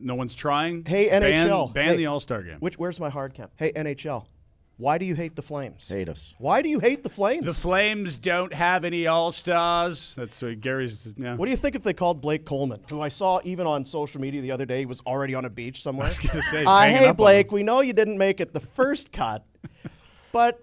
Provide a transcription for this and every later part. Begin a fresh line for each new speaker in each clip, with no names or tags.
No one's trying.
Hey, NHL.
Ban the All-Star game.
Where's my hard cap? Hey, NHL. Why do you hate the Flames?
Hate us.
Why do you hate the Flames?
The Flames don't have any All-Stars. That's Gary's. Yeah.
What do you think if they called Blake Coleman, who I saw even on social media the other day, he was already on a beach somewhere?
I was going to say.
Hey, Blake, we know you didn't make it the first cut, but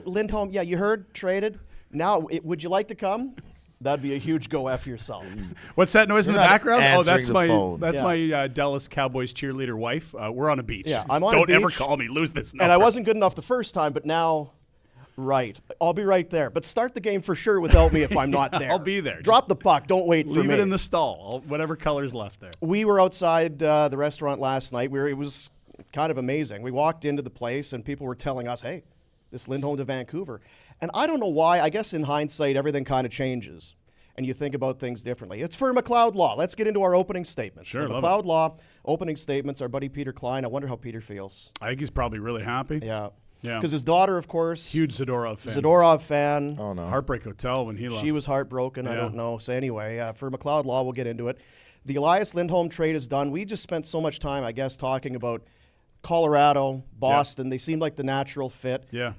Lindholm, yeah, you heard, traded. Now, would you like to come? That'd be a huge go F yourself.
What's that noise in the background? Oh, that's my
phone.
my Dallas Cowboys cheerleader wife. We're on a beach.
Yeah, I'm on
Don't
a beach.
ever call me. Lose this number.
And I wasn't good enough the first time, but now, right. I'll be right there. But start the game for sure without me if I'm not there.
I'll be there.
Drop the puck. Don't wait for me.
Leave it in the stall. Whatever color's left there.
We were outside the restaurant last night. It was kind of amazing. We walked into the place, and people were telling us, hey, this Lindholm to Vancouver. And I don't know why. I guess in hindsight, everything kind of changes. And you think about things differently. It's for McLeod Law. Let's get into our opening statements.
Sure,
the McLeod Law opening statements. Our buddy Peter Klein. I wonder how Peter feels.
I think he's probably really happy.
Yeah.
Yeah.
Because his daughter, of course.
Huge Zadorov fan.
Zadorov fan.
Oh, no.
Heartbreak Hotel when he left.
She was heartbroken. I don't know. So anyway, for McLeod Law, we'll get into it. The Elias Lindholm trade is done. We just spent so much time, I guess, talking about Colorado, Boston. They seemed like the natural fit.
Yeah.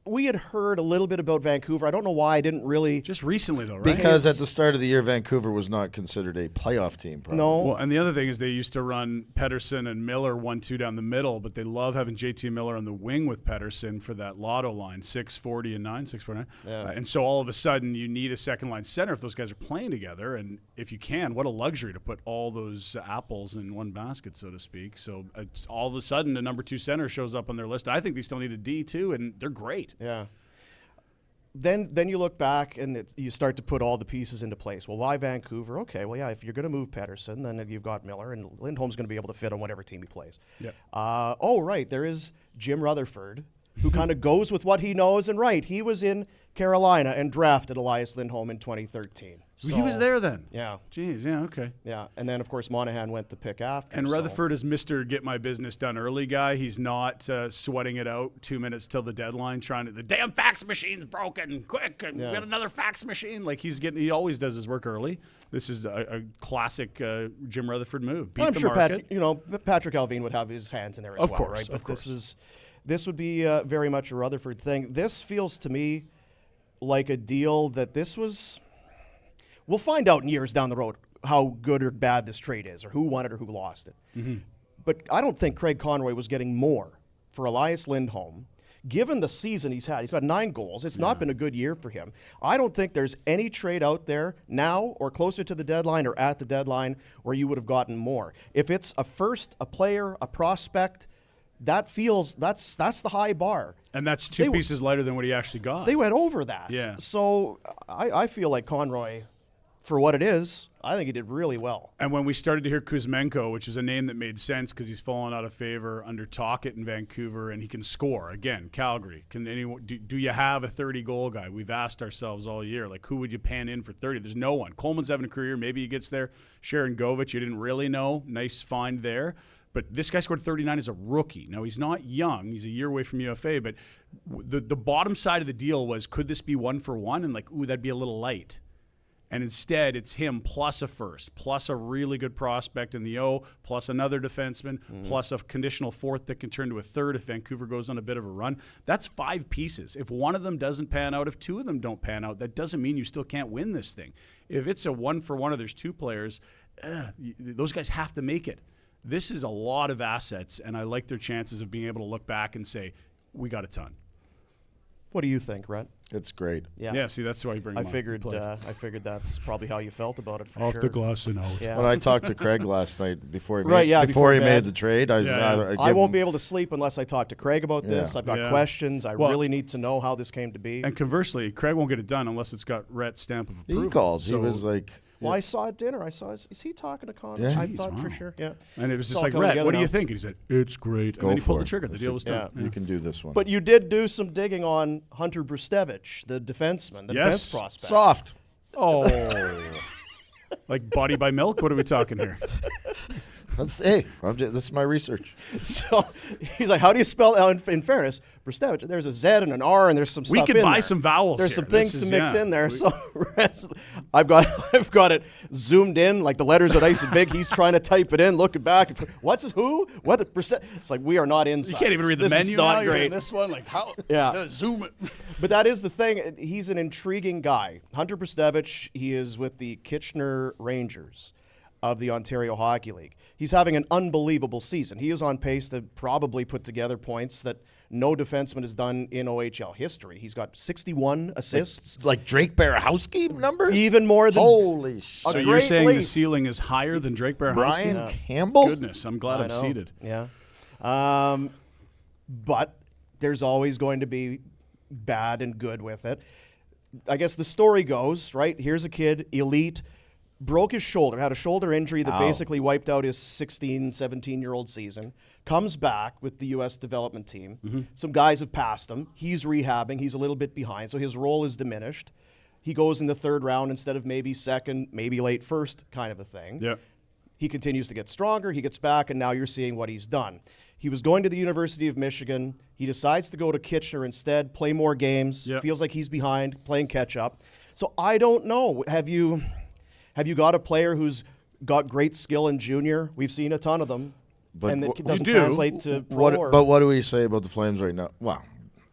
We had heard a little bit about Vancouver. I don't know why I didn't really.
Just recently, though, right?
Because at the start of the year, Vancouver was not considered a playoff team. Probably.
No.
Well, and the other thing is they used to run Pettersson and Miller 1-2 down the middle, but they love having JT Miller on the wing with Pettersson for that lotto line, 640 and 9, 649.
Yeah.
And so all of a sudden you need a second line center if those guys are playing together. And if you can, what a luxury to put all those apples in one basket, so to speak. So all of a sudden the number 2 center shows up on their list. I think they still need a D too, and they're great.
Yeah. Then you look back and you start to put all the pieces into place. Well, why Vancouver? Okay, well, yeah, if you're going to move Pettersson, then you've got Miller, and Lindholm's going to be able to fit on whatever team he plays.
Yep.
Right, there is Jim Rutherford, who kind of goes with what he knows, and right, he was in Carolina and drafted Elias Lindholm in 2013. So,
He was there then?
Yeah.
Jeez, yeah, okay.
Yeah, and then, of course, Monahan went the pick after.
And Rutherford is Mr. Get My Business Done Early guy. He's not sweating it out 2 minutes till the deadline, the damn fax machine's broken, quick, and get another fax machine. Like he always does his work early. This is a classic Jim Rutherford move. Beat
I'm
the
sure
market.
Patrick Alvin would have his hands in there as
Of
well,
course,
right?
of
But
course.
this would be very much a Rutherford thing. This feels to me like a deal that this was. We'll find out in years down the road how good or bad this trade is, or who won it or who lost it. Mm-hmm. But I don't think Craig Conroy was getting more for Elias Lindholm, given the season he's had. He's got 9 goals. It's not been a good year for him. I don't think there's any trade out there now or closer to the deadline or at the deadline where you would have gotten more. If it's a first, a player, a prospect, that's the high bar.
And that's 2 pieces lighter than what he actually got.
They went over that.
Yeah.
So I feel like Conroy, for what it is, I think he did really well.
And when we started to hear Kuzmenko, which is a name that made sense because he's fallen out of favor under Tocchet in Vancouver, and he can score. Again, Calgary. Can anyone do you have a 30-goal guy? We've asked ourselves all year, like, who would you pan in for 30? There's no one. Coleman's having a career. Maybe he gets there. Sharon Govich, you didn't really know. Nice find there. But this guy scored 39 as a rookie. Now, he's not young. He's a year away from UFA. But the bottom side of the deal was, could this be 1-for-1? And like, ooh, that'd be a little light. And instead, it's him plus a first, plus a really good prospect in the O, plus another defenseman, plus a conditional fourth that can turn to a third if Vancouver goes on a bit of a run. That's 5 pieces. If one of them doesn't pan out, if 2 of them don't pan out, that doesn't mean you still can't win this thing. If it's a 1-for-1 or there's 2 players, those guys have to make it. This is a lot of assets, and I like their chances of being able to look back and say, we got a ton.
What do you think, Rhett?
It's great.
Yeah. See, that's why you bring.
I figured that's probably how you felt about it. For
Off
sure.
the glass and out.
Yeah.
When I talked to Craig last night before he
before
he
bed.
made the trade,
I won't be able to sleep unless I talk to Craig about this. I've got questions. I
Well,
really need to know how this came to be.
And conversely, Craig won't get it done unless it's got Rhett's stamp of approval.
He called.
So,
He was like,
Well, I saw at dinner. Is he talking to Connor?
Yeah.
I
Jeez,
thought for
wow.
sure. Yeah.
and it was
It's
just
all
like,
coming
Rhett, what
together
do you
now.
think? And he said, it's great.
Go
And then he pulled
for
the
it.
trigger. The deal was done.
you can do this one.
But you did do some digging on Hunter Brustevich, the defenseman, the defense prospect.
Soft.
Oh. Like body by milk? What are we talking here?
This is my research.
So he's like, how do you spell in fairness, Brustevich? There's a Z and an R and there's some
We
stuff
could
in
buy
there.
some vowels
There's
here.
some
This
things to
is-
mix
yeah.
in there. So I've got it zoomed in, like the letters are nice and big. He's trying to type it in, looking back. What's his who? What the percent? It's like we are not inside.
You can't even read the
this
menu
is not
now. You're
great.
in this one, like how?
Yeah.
Zoom it.
But that is the thing. He's an intriguing guy. Hunter Prstevich, he is with the Kitchener Rangers of the Ontario Hockey League. He's having an unbelievable season. He is on pace to probably put together points that no defenseman has done in OHL history. He's got 61 assists.
Like Drake Barahowski numbers?
Even more than
Holy shit.
So you're
great
saying the
leap.
ceiling is higher than Drake Barahowski?
Brian Campbell?
Goodness, I'm glad
I
I'm
know.
seated.
Yeah. But there's always going to be bad and good with it. I guess the story goes, right? Here's a kid, elite, broke his shoulder, had a shoulder injury that basically wiped out his 16, 17-year-old season, comes back with the U.S. development team. Some guys have passed him. He's rehabbing. He's a little bit behind, so his role is diminished. He goes in the third round instead of maybe second, maybe late first kind of a thing.
Yeah.
He continues to get stronger. He gets back, and now you're seeing what he's done. He was going to the University of Michigan. He decides to go to Kitchener instead, play more games.
Yep.
Feels like he's behind, playing catch up. So I don't know. Have you got a player who's got great skill in junior? We've seen a ton of them,
But
and
wh-
it doesn't
You do.
translate to pro.
But what do we say about the Flames right now? Well,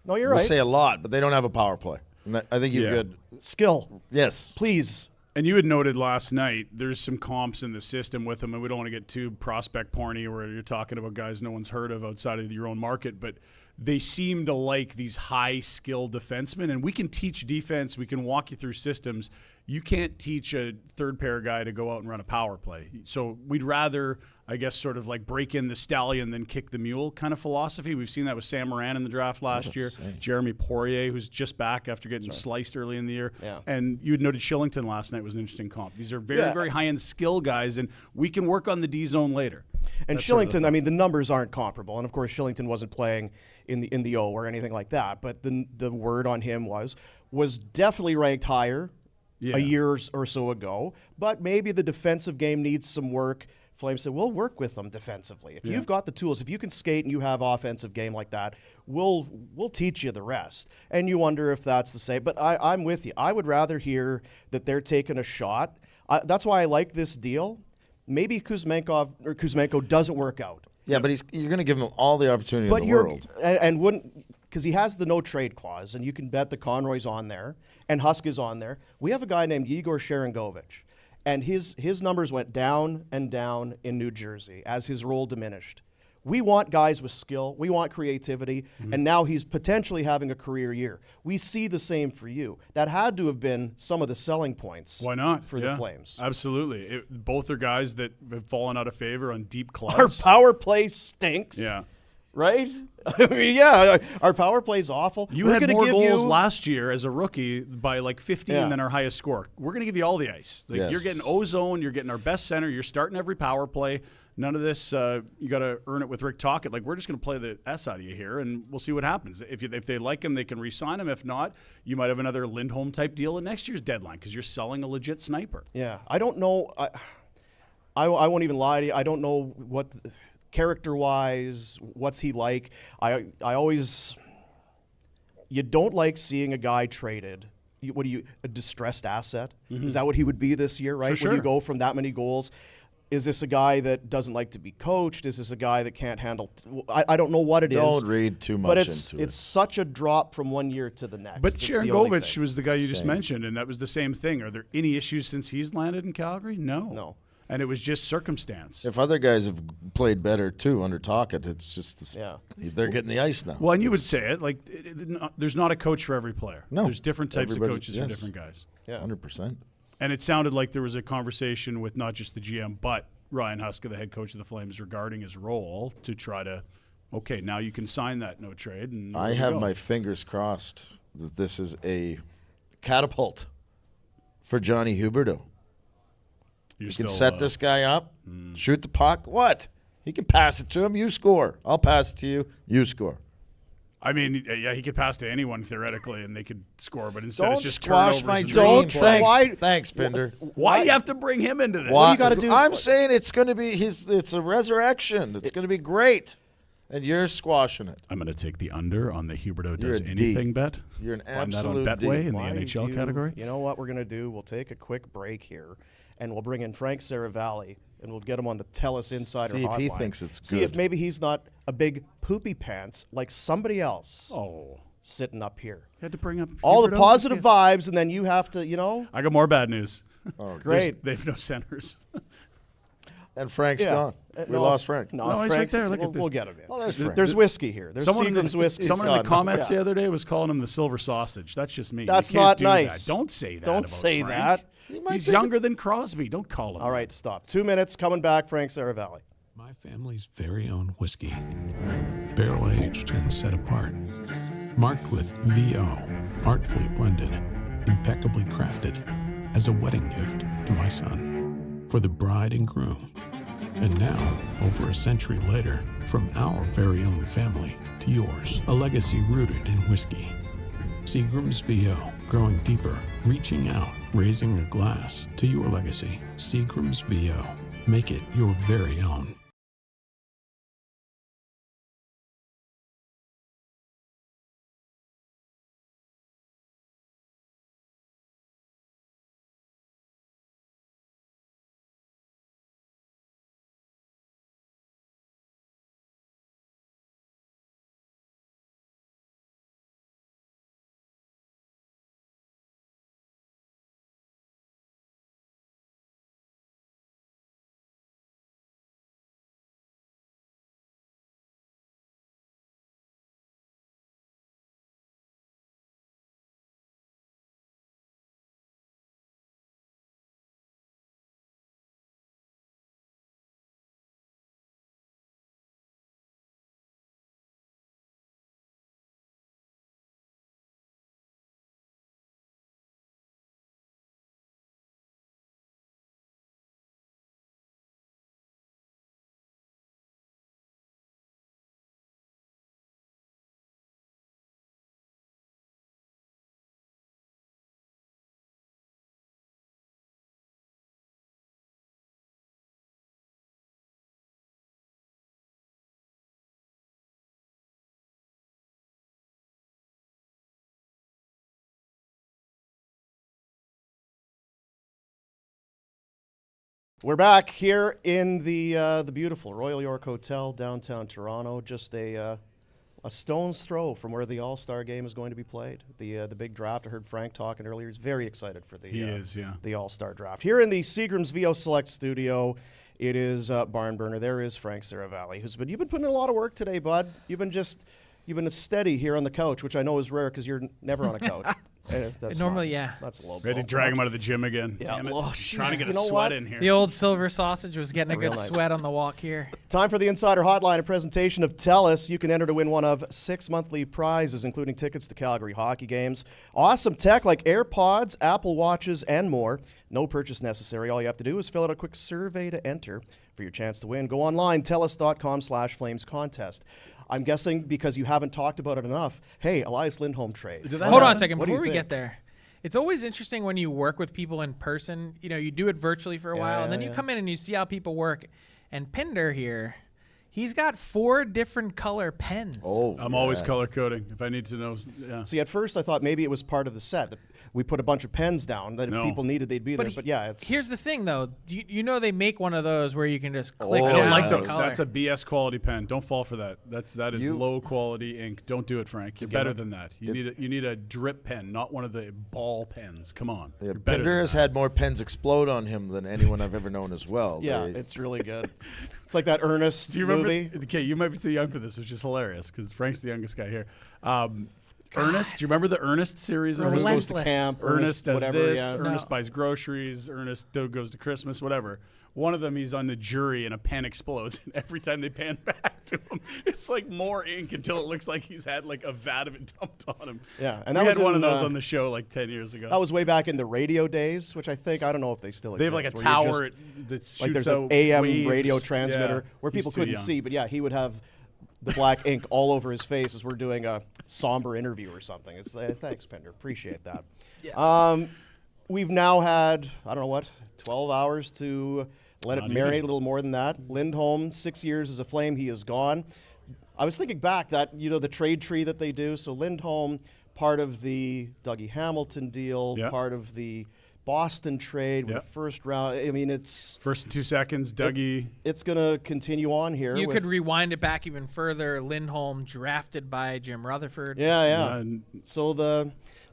No, you're
we'll
right.
say a lot, but they don't have a power play. And I think you're
Yeah.
good.
Skill,
Yes.
please.
And you had noted last night there's some comps in the system with them, and we don't want to get too prospect porny where you're talking about guys no one's heard of outside of your own market, but they seem to like these high-skilled defensemen, and we can teach defense. We can walk you through systems. You can't teach a third-pair guy to go out and run a power play. So we'd rather, I guess, sort of like break in the stallion than kick the mule kind of philosophy. We've seen that with Sam Moran in the draft last year. Jeremy Poirier, who's just back after getting sliced early in the year.
Yeah.
And you had noted Shillington last night was an interesting comp. These are very,
Yeah.
very high-end skill guys, and we can work on the D zone later.
And
That's sort of the
Shillington, I mean, the numbers aren't comparable. And of course, Shillington wasn't playing in the O or anything like that. But the word on him was definitely ranked higher
Yeah.
a year or so ago. But maybe the defensive game needs some work. Flames said, we'll work with them defensively. If you've got the tools, if you can skate and you have offensive game like that, we'll teach you the rest. And you wonder if that's the same. But I'm with you. I would rather hear that they're taking a shot. That's why I like this deal. Maybe Kuzmenko doesn't work out.
Yeah, but you're going to give him all the opportunity in the world.
And wouldn't, because he has the no trade clause, and you can bet the Conroy's on there and Husk is on there. We have a guy named Igor Sharangovich, and his numbers went down and down in New Jersey as his role diminished. We want guys with skill. We want creativity. And now he's potentially having a career year. We see the same for you. That had to have been some of the selling points.
Why not?
For the Flames.
Absolutely. Both are guys that have fallen out of favor on deep clubs.
Our power play stinks.
Yeah.
Right? I mean, yeah, our power play is awful.
You
We're
had
gonna
more
give
goals
you-
last year as a rookie by like 15
Yeah.
than our highest score. We're going to give you all the ice. Like
Yes.
You're getting ozone. You're getting our best center. You're starting every power play. None of this, you got to earn it with Rick Tocchet. Like, we're just going to play the S out of you here, and we'll see what happens. If they like him, they can re-sign him. If not, you might have another Lindholm-type deal at next year's deadline because you're selling a legit sniper.
Yeah, I don't know. I won't even lie to you. I don't know what character-wise, what's he like. I always, you don't like seeing a guy traded. A distressed asset? Is that what he would be this year, right?
For
When you
sure.
go from that many goals. Is this a guy that doesn't like to be coached? Is this a guy that can't handle? I don't know what it is.
Don't read too much
but it's
into it.
it's such a drop from one year to the next.
But
It's the only
Sharangovich
thing.
was the guy you just
Same.
mentioned, and that was the same thing. Are there any issues since he's landed in Calgary?
No.
And it was just circumstance.
If other guys have played better too under Tocchet, it's just
Yeah.
they're getting the ice now.
Well, and you would say it like there's not a coach for every player.
No.
There's different types of
Everybody-
coaches for
yes.
different guys.
Yeah.
100%.
And it sounded like there was a conversation with not just the GM, but Ryan Huska, the head coach of the Flames, regarding his role to try to, okay, now you can sign that no trade. And
I
there you
have
go.
my fingers crossed that this is a catapult for Johnny Huberdeau.
You're
You can
still,
set this guy up, shoot the puck. What? He can pass it to him. You score. I'll pass it to you. You score.
I mean, yeah, he could pass to anyone theoretically, and they could score. But instead,
Don't
it's just
squash
turnovers
my
and
dream.
Don't
screen play.
why-
Thanks, Pinder.
Why do you have to bring him into this?
What do you gotta do?
I'm saying it's going to be it's a resurrection. It's going to be great. And you're squashing it.
I'm going to take the under on the Huberto does
a D.
anything bet.
You're an
Find that on
absolute D.
Betway in the
Why
NHL
do-
category.
You know what we're going to do? We'll take a quick break here, and we'll bring in Frank Seravalli, and we'll get him on the TELUS Insider
See if he
hotline.
thinks it's
See if
good.
maybe he's not a big poopy pants like somebody else
Oh,
sitting up here.
you had to bring up
All the
Huberdeau?
positive
Yeah.
vibes, and then you have to, you know.
I got more bad news.
Oh,
Great.
They have no centers.
And Frank's
Yeah.
gone. We
No,
lost Frank.
No,
No, he's right
Frank's-
there. Look at
we'll,
this.
we'll get him in.
Oh, there's Frank.
There's whiskey here. There's Seagram's whiskey.
Someone in the
gone.
comments
Yeah.
the other day was calling him the silver sausage. That's just me.
That's
You can't
not
do
nice.
That. Don't say that.
Don't
about
say
Frank.
that.
He's younger than Crosby. Don't call him.
All right, stop. 2 minutes. Coming back, Frank Seravalli.
My family's very own whiskey, barrel-aged and set apart, marked with VO, artfully blended, impeccably crafted, as a wedding gift to my son, for the bride and groom. And now, over a century later, from our very own family to yours, a legacy rooted in whiskey. Seagram's VO, growing deeper, reaching out, raising a glass to your legacy. Seagram's VO, make it your very own.
We're back here in the beautiful Royal York Hotel, downtown Toronto. Just a stone's throw from where the All-Star game is going to be played. The big draft. I heard Frank talking earlier. He's very excited for the
He is, yeah.
the All-Star draft. Here in the Seagram's VO Select studio, it is Barn Burner. There is Frank Seravalli, you've been putting in a lot of work today, bud. You've been steady here on the couch, which I know is rare because you're never on a couch. That's
Normally,
not-
yeah.
That's low.
Ready to drag him out of the gym again.
Yeah,
Damn it.
well,
Trying to get
you
a
know
sweat
what?
in here.
The old silver sausage was getting a
Real
good
nice.
sweat on the walk here.
Time for the Insider Hotline, a presentation of TELUS. You can enter to win one of 6 monthly prizes, including tickets to Calgary hockey games. Awesome tech like AirPods, Apple Watches, and more. No purchase necessary. All you have to do is fill out a quick survey to enter for your chance to win. Go online, TELUS.com/Flames contest. I'm guessing because you haven't talked about it enough. Hey, Elias Lindholm trade.
Did that
Hold on a
happen?
second
What do you
before we
think?
get there. It's always interesting when you work with people in person. You know, you do it virtually for a while, and then you come in and you see how people work. And Pinder here, he's got 4 different color pens.
Oh,
I'm always color coding if I need to know. Yeah.
See, at first I thought maybe it was part of the set. That we put a bunch of pens down that
No.
if people needed, they'd be there. But yeah, it's
Here's the thing, though. You know they make one of those where you can just click
Oh,
I
down
don't like
the
those.
color.
That's a BS quality pen. Don't fall for that. That is
You-
low quality ink. Don't do it, Frank. You're better than that. You need a drip pen, not one of the ball pens. Come on.
Yeah,
You're better
Pinder
than
has
that.
had more pens explode on him than anyone I've ever known as well.
yeah,
They-
it's really good. It's like that Ernest
Do you remember?
movie.
Okay, you might be too young for this, which is hilarious because Frank's the youngest guy here. Ernest, do you remember the Ernest series?
Ernest goes to
Relentless.
camp.
Ernest does
whatever.
this.
Yeah.
Ernest buys groceries. Ernest goes to Christmas. Whatever. One of them, he's on the jury and a pen explodes. And every time they pan back to him, it's like more ink until it looks like he's had like a vat of it dumped on him.
Yeah, and
we
that was
had one of
in,
those
uh,
on the show like 10 years ago.
That was way back in the radio days, which I don't know if they still
they
exist.
have like a
where you
tower
just-
that shoots
like there's
out
an AM
waves.
radio
Yeah,
transmitter where
he's
people
too
couldn't
young.
see, but yeah, he would have the black ink all over his face as we're doing a somber interview or something. It's thanks, Pinder. Appreciate that. We've now had 12 hours to let it
Not
marinate
even.
a little more than that. Lindholm, 6 years as a Flame, he is gone. I was thinking back that, the trade tree that they do. So Lindholm, part of the Dougie Hamilton deal,
Yep.
part of the Boston trade with
Yep.
the first round. I mean, it's
First and 2 seconds, Dougie.
it's going to continue on here.
You
with,
could rewind it back even further. Lindholm drafted by Jim Rutherford.
Yeah.
And
So the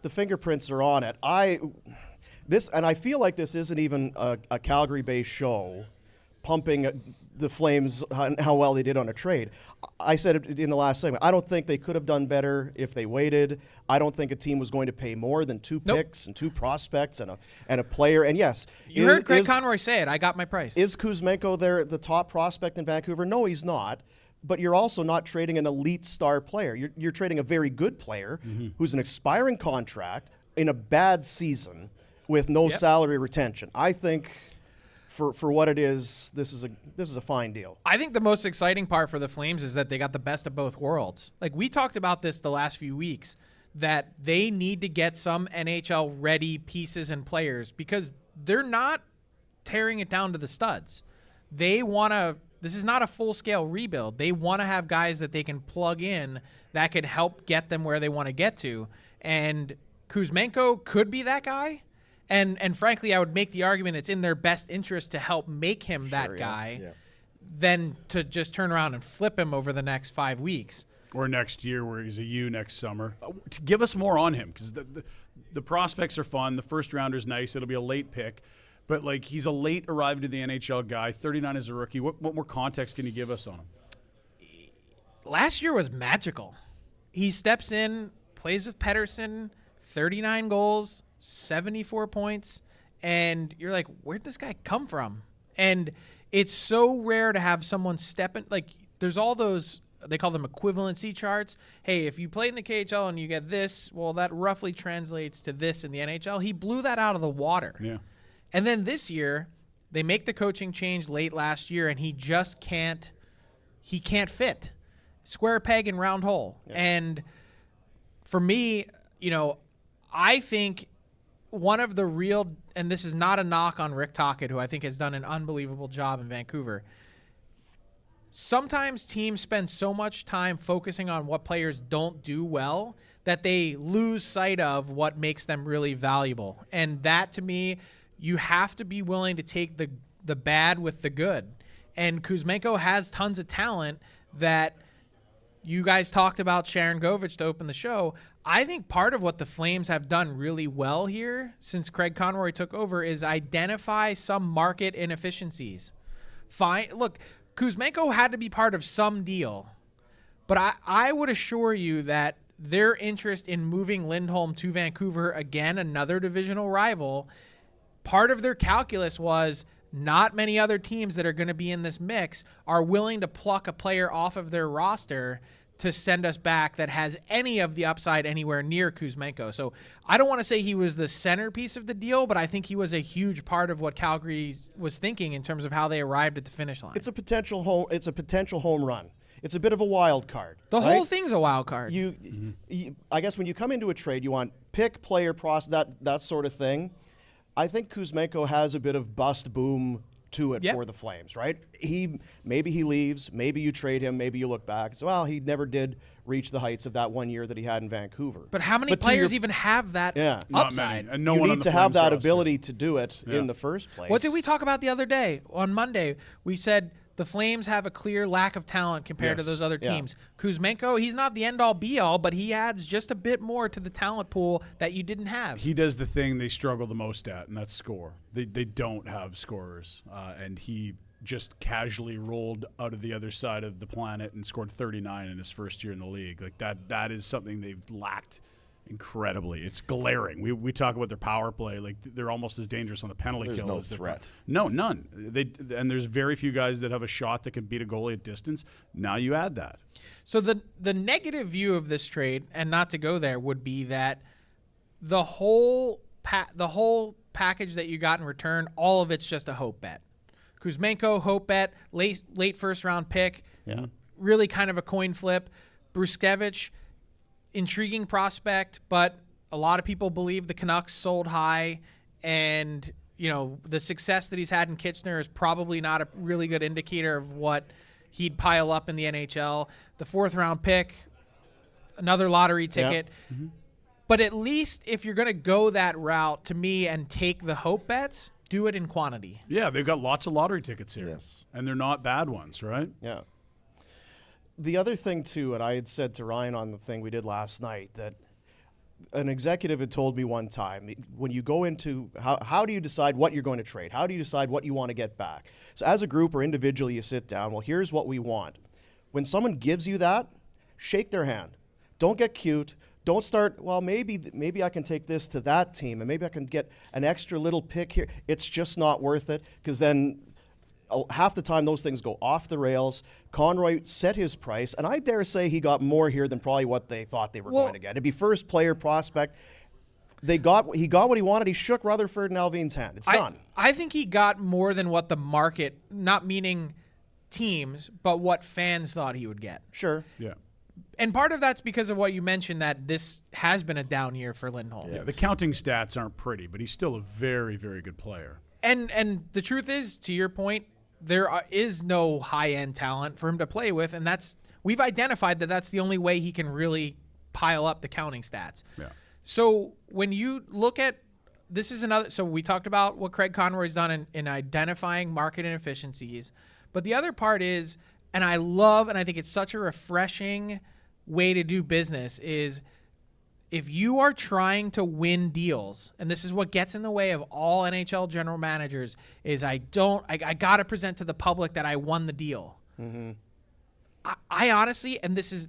fingerprints are on it. And I feel like this isn't even a Calgary-based show pumping the Flames how well they did on a trade. I said it in the last segment. I don't think they could have done better if they waited. I don't think a team was going to pay more than 2
Nope.
picks and 2 prospects and a player. And yes,
You heard Craig Conroy say it. I got my price.
Is Kuzmenko the top prospect in Vancouver? No, he's not. But you're also not trading an elite star player. You're trading a very good player who's an expiring contract in a bad season with no salary retention. I think for what it is, this is a fine deal.
I think the most exciting part for the Flames is that they got the best of both worlds. Like, we talked about this the last few weeks, that they need to get some NHL-ready pieces and players because they're not tearing it down to the studs. They want to – this is not a full-scale rebuild. They want to have guys that they can plug in that can help get them where they want to get to. And Kuzmenko could be that guy. And frankly, I would make the argument it's in their best interest to help make him that guy than to just turn around and flip him over the next 5 weeks.
or next year where he's a U next summer. To give us more on him, because the prospects are fun. The first rounder's nice. It'll be a late pick. But, like, he's a late arriving to the NHL guy, 39 as a rookie. What more context can you give us on him?
Last year was magical. He steps in, plays with Pettersson, 39 goals, 74 points, and you're like, where'd this guy come from? And it's so rare to have someone step in. Like, there's all those, they call them equivalency charts. Hey, if you play in the KHL and you get this, well, that roughly translates to this in the NHL. He blew that out of the water.
Yeah.
And then this year, they make the coaching change late last year, and he just can't fit. Square peg and round hole. Yeah. And for me, I think one of the real, and this is not a knock on Rick Tocchet, who I think has done an unbelievable job in Vancouver. Sometimes teams spend so much time focusing on what players don't do well that they lose sight of what makes them really valuable. And that, to me, you have to be willing to take the bad with the good. And Kuzmenko has tons of talent that you guys talked about Sharon Govich to open the show. I think part of what the Flames have done really well here since Craig Conroy took over is identify some market inefficiencies. Look, Kuzmenko had to be part of some deal, but I would assure you that their interest in moving Lindholm to Vancouver, again, another divisional rival, part of their calculus was not many other teams that are going to be in this mix are willing to pluck a player off of their roster to send us back that has any of the upside anywhere near Kuzmenko. So I don't want to say he was the centerpiece of the deal, but I think he was a huge part of what Calgary was thinking in terms of how they arrived at the finish line.
It's a potential home run. It's a bit of a wild card.
The whole thing's a wild card.
I guess when you come into a trade, you want pick, player, that sort of thing. I think Kuzmenko has a bit of bust boom to it for the Flames, right? Maybe he leaves, maybe you trade him, maybe you look back and say, well, he never did reach the heights of that 1 year that he had in Vancouver.
But how many players even have that upside?
And no
you
one
need to have that ability to do it in the first place.
What did we talk about the other day? On Monday, we said the Flames have a clear lack of talent compared to those other teams. Kuzmenko, he's not the end-all, be-all, but he adds just a bit more to the talent pool that you didn't have.
He does the thing they struggle the most at, and that's score. They don't have scorers, and he just casually rolled out of the other side of the planet and scored 39 in his first year in the league. Like that is something they've lacked incredibly. It's glaring. We talk about their power play, like they're almost as dangerous on the penalty kill.
There's no threat.
No, none. And there's very few guys that have a shot that can beat a goalie at distance. Now you add that.
So the negative view of this trade, and not to go there, would be that the whole package that you got in return, all of it's just a hope bet. Kuzmenko, hope bet, late first round pick, really kind of a coin flip. Bruskevich, intriguing prospect, but a lot of people believe the Canucks sold high, and the success that he's had in Kitchener is probably not a really good indicator of what he'd pile up in the NHL. The 4th-round pick, another lottery ticket. But at least if you're going to go that route, to me, and take the hope bets, do it in quantity.
Yeah, they've got lots of lottery tickets here.
Yes.
And they're not bad ones, right?
Yeah. The other thing, too, and I had said to Ryan on the thing we did last night, that an executive had told me one time, when you go into, how do you decide what you're going to trade? How do you decide what you want to get back? So as a group or individually, you sit down, well, here's what we want. When someone gives you that, shake their hand. Don't get cute. Don't start, well, maybe I can take this to that team, and maybe I can get an extra little pick here. It's just not worth it, because then half the time those things go off the rails. Conroy set his price, and I dare say he got more here than probably what they thought they were going to get. It'd be first player prospect. He got what he wanted. He shook Rutherford and Alvin's hand. It's done.
I think he got more than what the market, not meaning teams, but what fans thought he would get.
Sure.
Yeah.
And part of that's because of what you mentioned, that this has been a down year for Lindholm.
Yeah, the counting stats aren't pretty, but he's still a very, very good player.
And the truth is, to your point, there is no high-end talent for him to play with, and we've identified that that's the only way he can really pile up the counting stats.
Yeah.
So when you look at this is another. So we talked about what Craig Conroy's done in identifying market inefficiencies, but the other part is, and I think it's such a refreshing way to do business, is if you are trying to win deals, and this is what gets in the way of all NHL general managers, is I got to present to the public that I won the deal. Mm-hmm. I honestly, and this is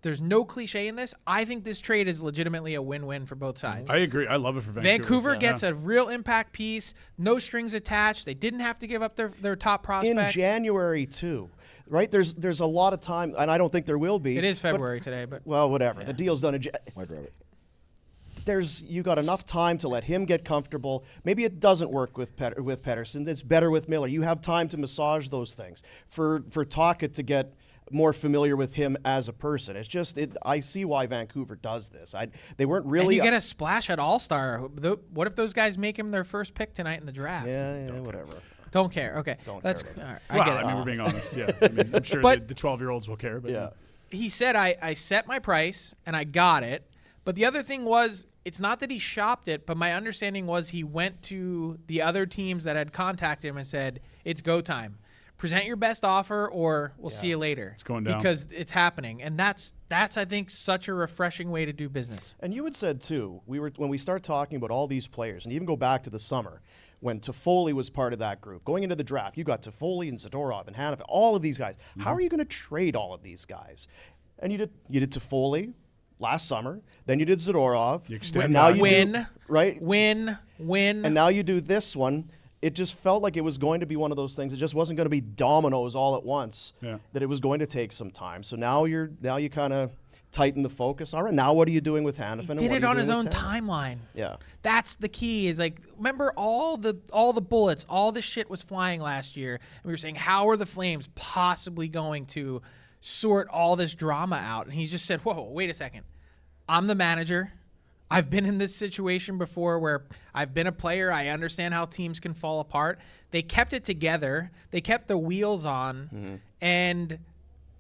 there's no cliche in this, I think this trade is legitimately a win-win for both sides.
I agree. I love it for Vancouver.
Vancouver gets a real impact piece, no strings attached. They didn't have to give up their top prospect.
In January, too. Right? There's a lot of time, and I don't think there will be.
It is February today, but
well, whatever.
Yeah.
The deal's done in
White Rabbit.
you got enough time to let him get comfortable. Maybe it doesn't work with Pettersson. It's better with Miller. You have time to massage those things. For Tocchet to get more familiar with him as a person. It's just I see why Vancouver does this. They weren't really.
And you get a splash at All-Star. What if those guys make him their first pick tonight in the draft?
Yeah, whatever.
Don't care. Okay.
Don't
That's
care
all right.
Well,
I get it.
I mean, we're being honest. Yeah. I mean, I'm sure
But-
the 12-year-olds will care. But
Yeah.
He said, I set my price and I got it. But the other thing was, it's not that he shopped it, but my understanding was he went to the other teams that had contacted him and said, it's go time. Present your best offer or we'll see you later.
It's going down.
Because it's happening. And that's I think, such a refreshing way to do business.
And you had said, too, when we start talking about all these players, and even go back to the summer, when Toffoli was part of that group, going into the draft, you got Toffoli and Zadorov and Hanifin, all of these guys. Mm-hmm. How are you going to trade all of these guys? And you did Toffoli last summer, then you did Zadorov.
You extend
now
that.
you
Win.
right?
Win.
And now you do this one. It just felt like it was going to be one of those things. It just wasn't going to be dominoes all at once.
Yeah.
That it was going to take some time. So now you kind of tighten the focus. All right, now what are you doing with Hanifin?
He did it on his own timeline.
Yeah.
That's the key. Is like, remember all the bullets, all the shit was flying last year. And we were saying, how are the Flames possibly going to sort all this drama out? And he just said, whoa, wait a second. I'm the manager. I've been in this situation before where I've been a player. I understand how teams can fall apart. They kept it together. They kept the wheels on. Mm-hmm. And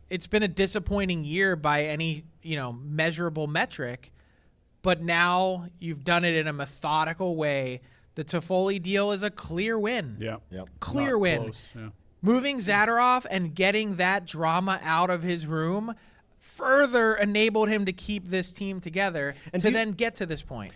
it's been a disappointing year by any, measurable metric. But now you've done it in a methodical way. The Toffoli deal is a clear win.
Yeah.
Yep.
Clear
Not
win.
close, yeah.
Moving Zadorov and getting that drama out of his room further enabled him to keep this team together
And
to then get to this point.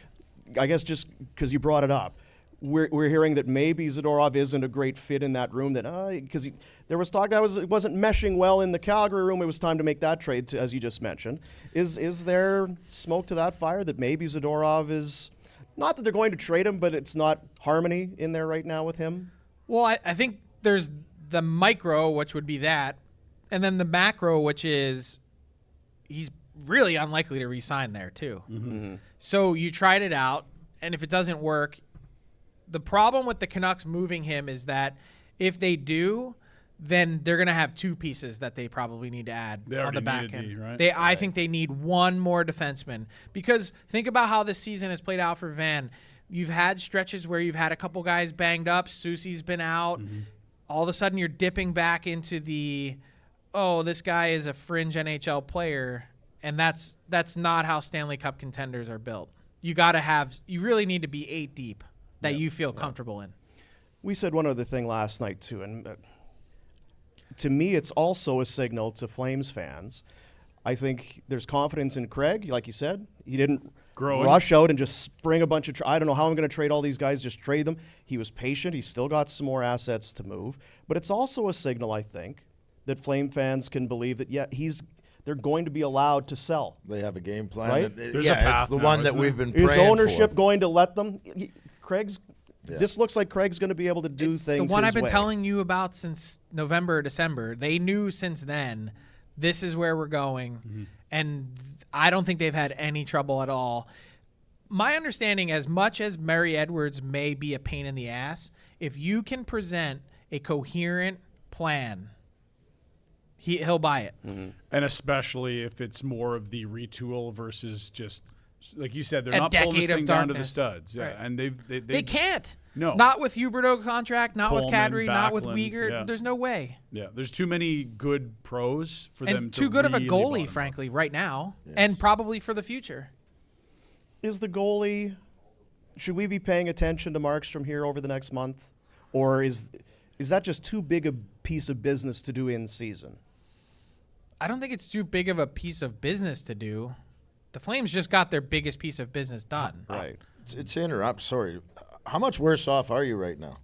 I guess just because you brought it up, we're hearing that maybe Zadorov isn't a great fit in that room. That because there was talk that it wasn't meshing well in the Calgary room. It was time to make that trade, as you just mentioned. Is there smoke to that fire that maybe Zadorov is not that they're going to trade him, but it's not harmony in there right now with him?
Well, I think there's the micro, which would be that, and then the macro, which is he's really unlikely to re-sign there too. Mm-hmm. So you tried it out, and if it doesn't work, the problem with the Canucks moving him is that if they do, then they're going to have two pieces that they probably need to add
They
on
already
the back
needed
end.
D, right?
I think they need one more defenseman, because think about how this season has played out for Van. You've had stretches where you've had a couple guys banged up. Soucy's been out. Mm-hmm. All of a sudden, you're dipping back into the oh, this guy is a fringe NHL player, and that's not how Stanley Cup contenders are built. You really need to be 8 deep that you feel comfortable in.
We said one other thing last night too, and to me, it's also a signal to Flames fans. I think there's confidence in Craig, like you said. He didn't rush out and just spring a bunch of. I don't know how I'm going to trade all these guys. Just trade them. He was patient. He's still got some more assets to move. But it's also a signal, I think, that Flame fans can believe that they're going to be allowed to sell.
They have a game plan.
Right?
There's a path
it's the
now,
one that
isn't
we've
there?
been praying
Is ownership
for.
going to let them? This looks like Craig's going to be able to do
It's
things
the one
his
I've been
way.
telling you about since November, December. They knew since then this is where we're going, and I don't think they've had any trouble at all. My understanding, as much as Murray Edwards may be a pain in the ass, if you can present a coherent plan, he'll buy it.
And especially if it's more of the retool versus just, like you said, they're
A
not pulling this
decade of
thing down to the
darkness.
studs. Yeah,
Right.
and
They can't.
No.
Not with Huberdeau contract, not with
Coleman,
Kadri, not with
Backlund,
Weegar.
yeah.
There's no way.
Yeah, there's too many good pros for them
And
to
too good of a
really bottom
goalie,
out.
frankly, right now, and probably for the future.
Is the goalie? Should we be paying attention to Markstrom here over the next month, or is that just too big a piece of business to do in season?
I don't think it's too big of a piece of business to do. The Flames just got their biggest piece of business done.
Right.
It's to interrupt. Sorry. How much worse off are you right now,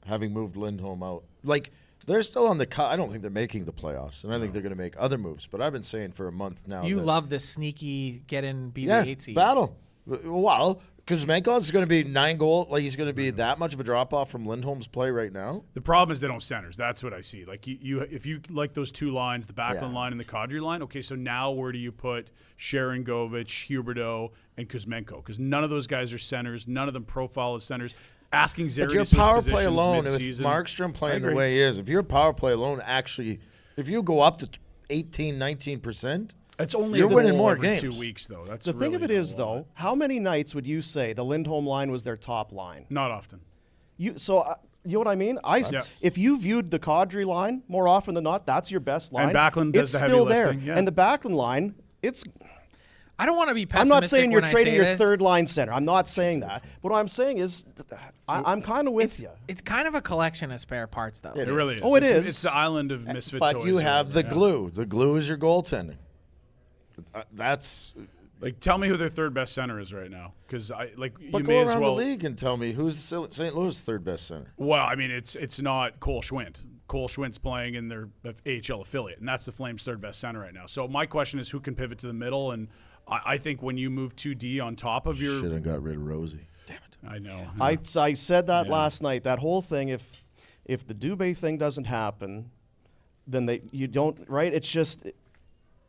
having moved Lindholm out? Like, they're still on the cut. I don't think they're making the playoffs, and I think they're going to make other moves. But I've been saying for a month now.
You
that,
love this sneaky get in, be the
yes,
8 seed.
battle. Well, Kuzmenko is going to be 9 goal. Like, he's going to be that much of a drop off from Lindholm's play right now.
The problem is they don't centers. That's what I see. Like if you like those two lines, the Backlund
Yeah.
line and the Kadri line. Okay, so now where do you put Sharon Govich, Huberdeau, and Kuzmenko? Because none of those guys are centers. None of them profile as centers. Asking Zary
But your
to switch
power play
positions
alone, with
mid-season,
Markstrom
I
playing the
agree.
way he is, if your power play alone actually, if you go up to 18, 19%,
It's only
You're
a
winning
goal
more
every
games.
2 weeks, though. That's
The thing of it
really
is,
a lot.
though, how many nights would you say the Lindholm line was their top line?
Not often.
You know what I mean? If you viewed the Kadri line more often than not, that's your best line.
And Backlund does
it's
the heavy
still there.
lifting, yeah.
And the Backlund line, it's.
I don't want to be
I'm
pessimistic
not saying you're
when I
trading
say
your
this.
third line center. I'm not saying that. But what I'm saying is, I'm kind of with you.
It's kind of a collection of spare parts, though.
It really is.
Oh, it
it's,
is.
It's the island of misfit
but
toys
you
or
have the
whatever, yeah.
glue. The glue is your goaltending. That's.
Like, tell me who their third best center is right now, because
But
you
go
may as
around
well.
the league and tell me who's St. Louis' third best center.
Well, I mean, it's not Cole Schwint. Cole Schwint's playing in their AHL affiliate, and that's the Flames' third best center right now. So my question is, who can pivot to the middle? And I think when you move 2D on top of your,
Should have got rid of Rosie. Damn it.
I know.
I said that
Yeah.
last night. That whole thing, if the Dubé thing doesn't happen, then you don't, right? It's just,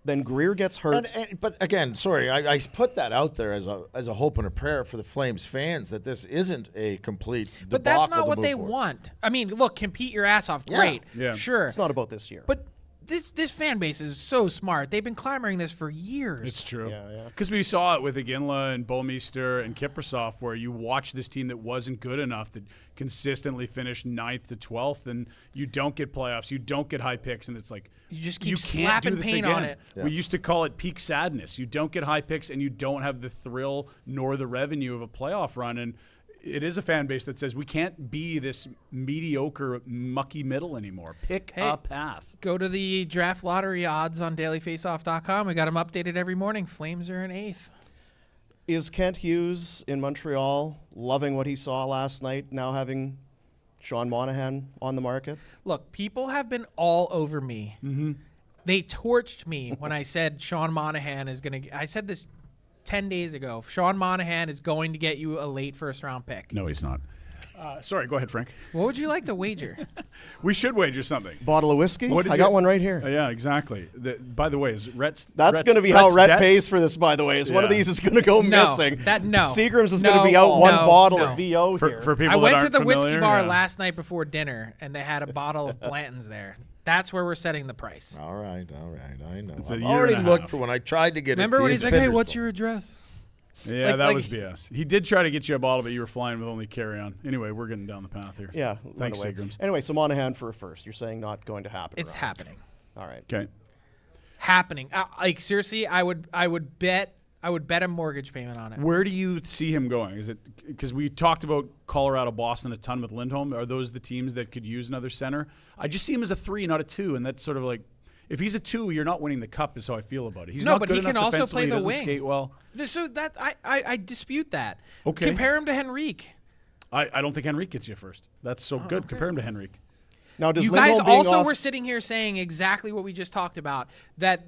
then Greer gets hurt.
But again, sorry, I put that out there as a hope and a prayer for the Flames fans that this isn't a complete debacle.
But that's not
to
what
move
they
forward.
want. I mean, look, compete your ass off.
Yeah.
Great.
Yeah.
Sure.
It's not about this year.
But this fan base is so smart. They've been clamoring this for years.
It's true.
Yeah.
Because we saw it with Iginla and Bomeister and Kiprusoff, where you watch this team that wasn't good enough, that consistently finished 9th to 12th, and you don't get playoffs, you don't get high picks, and it's like
You just keep
you can't
slapping
do this
paint
again.
on it.
We used to call it peak sadness. You don't get high picks, and you don't have the thrill nor the revenue of a playoff run, and it is a fan base that says we can't be this mediocre, mucky middle anymore. Pick a path.
Go to the draft lottery odds on dailyfaceoff.com. We got them updated every morning. Flames are in 8th.
Is Kent Hughes in Montreal loving what he saw last night, now having Sean Monahan on the market?
Look, people have been all over me. Mm-hmm. They torched me when I said Sean Monahan is going to – I said this 10 days ago. Sean Monahan is going to get you a late first-round pick.
No, he's not. Sorry, go ahead, Frank.
What would you like to wager?
We should wager something.
Bottle of whiskey?
What did
I got
you-
one right here.
Yeah, exactly. By the way, is Rhett's
That's going to be how Rhett
debts?
pays for this, by the way. Is one of
Yeah.
these is going to go
No,
missing.
no.
Seagram's is
No,
going to be out one
no,
bottle
no.
of VO here.
For people
I went
that
to
aren't
the whiskey
familiar,
bar
yeah.
last night before dinner, and they had a bottle of Blanton's there. That's where we're setting the price.
All right. I know.
It's a
I've
year
already
and a
looked
half.
for when I tried to get
Remember
it.
when he's like, hey, what's your address?
Yeah, that was BS. He did try to get you a bottle, but you were flying with only carry-on. Anyway, we're getting down the path here.
Yeah.
Thanks,
run away.
Seagrams.
Anyway, so Monahan for a first. You're saying not going to happen.
It's
right?
happening.
All right.
Okay.
happening. Like seriously, I would bet a mortgage payment on it.
Where do you see him going? Is it because we talked about Colorado, Boston a ton with Lindholm? Are those the teams that could use another center? I just see him as a 3, not a 2, and that's sort of like if he's a 2, you're not winning the cup. Is how I feel about it. He's not
but
good
he can
enough
also
defensively,
play
he
the
doesn't
wing.
skate well.
So that I dispute that.
Okay.
Compare him to Henrique.
I don't think Henrique gets you first. That's so good.
okay.
Compare him to Henrique.
Now, does
You guys
Lindholm being
also
off,
were sitting here saying exactly what we just talked about. That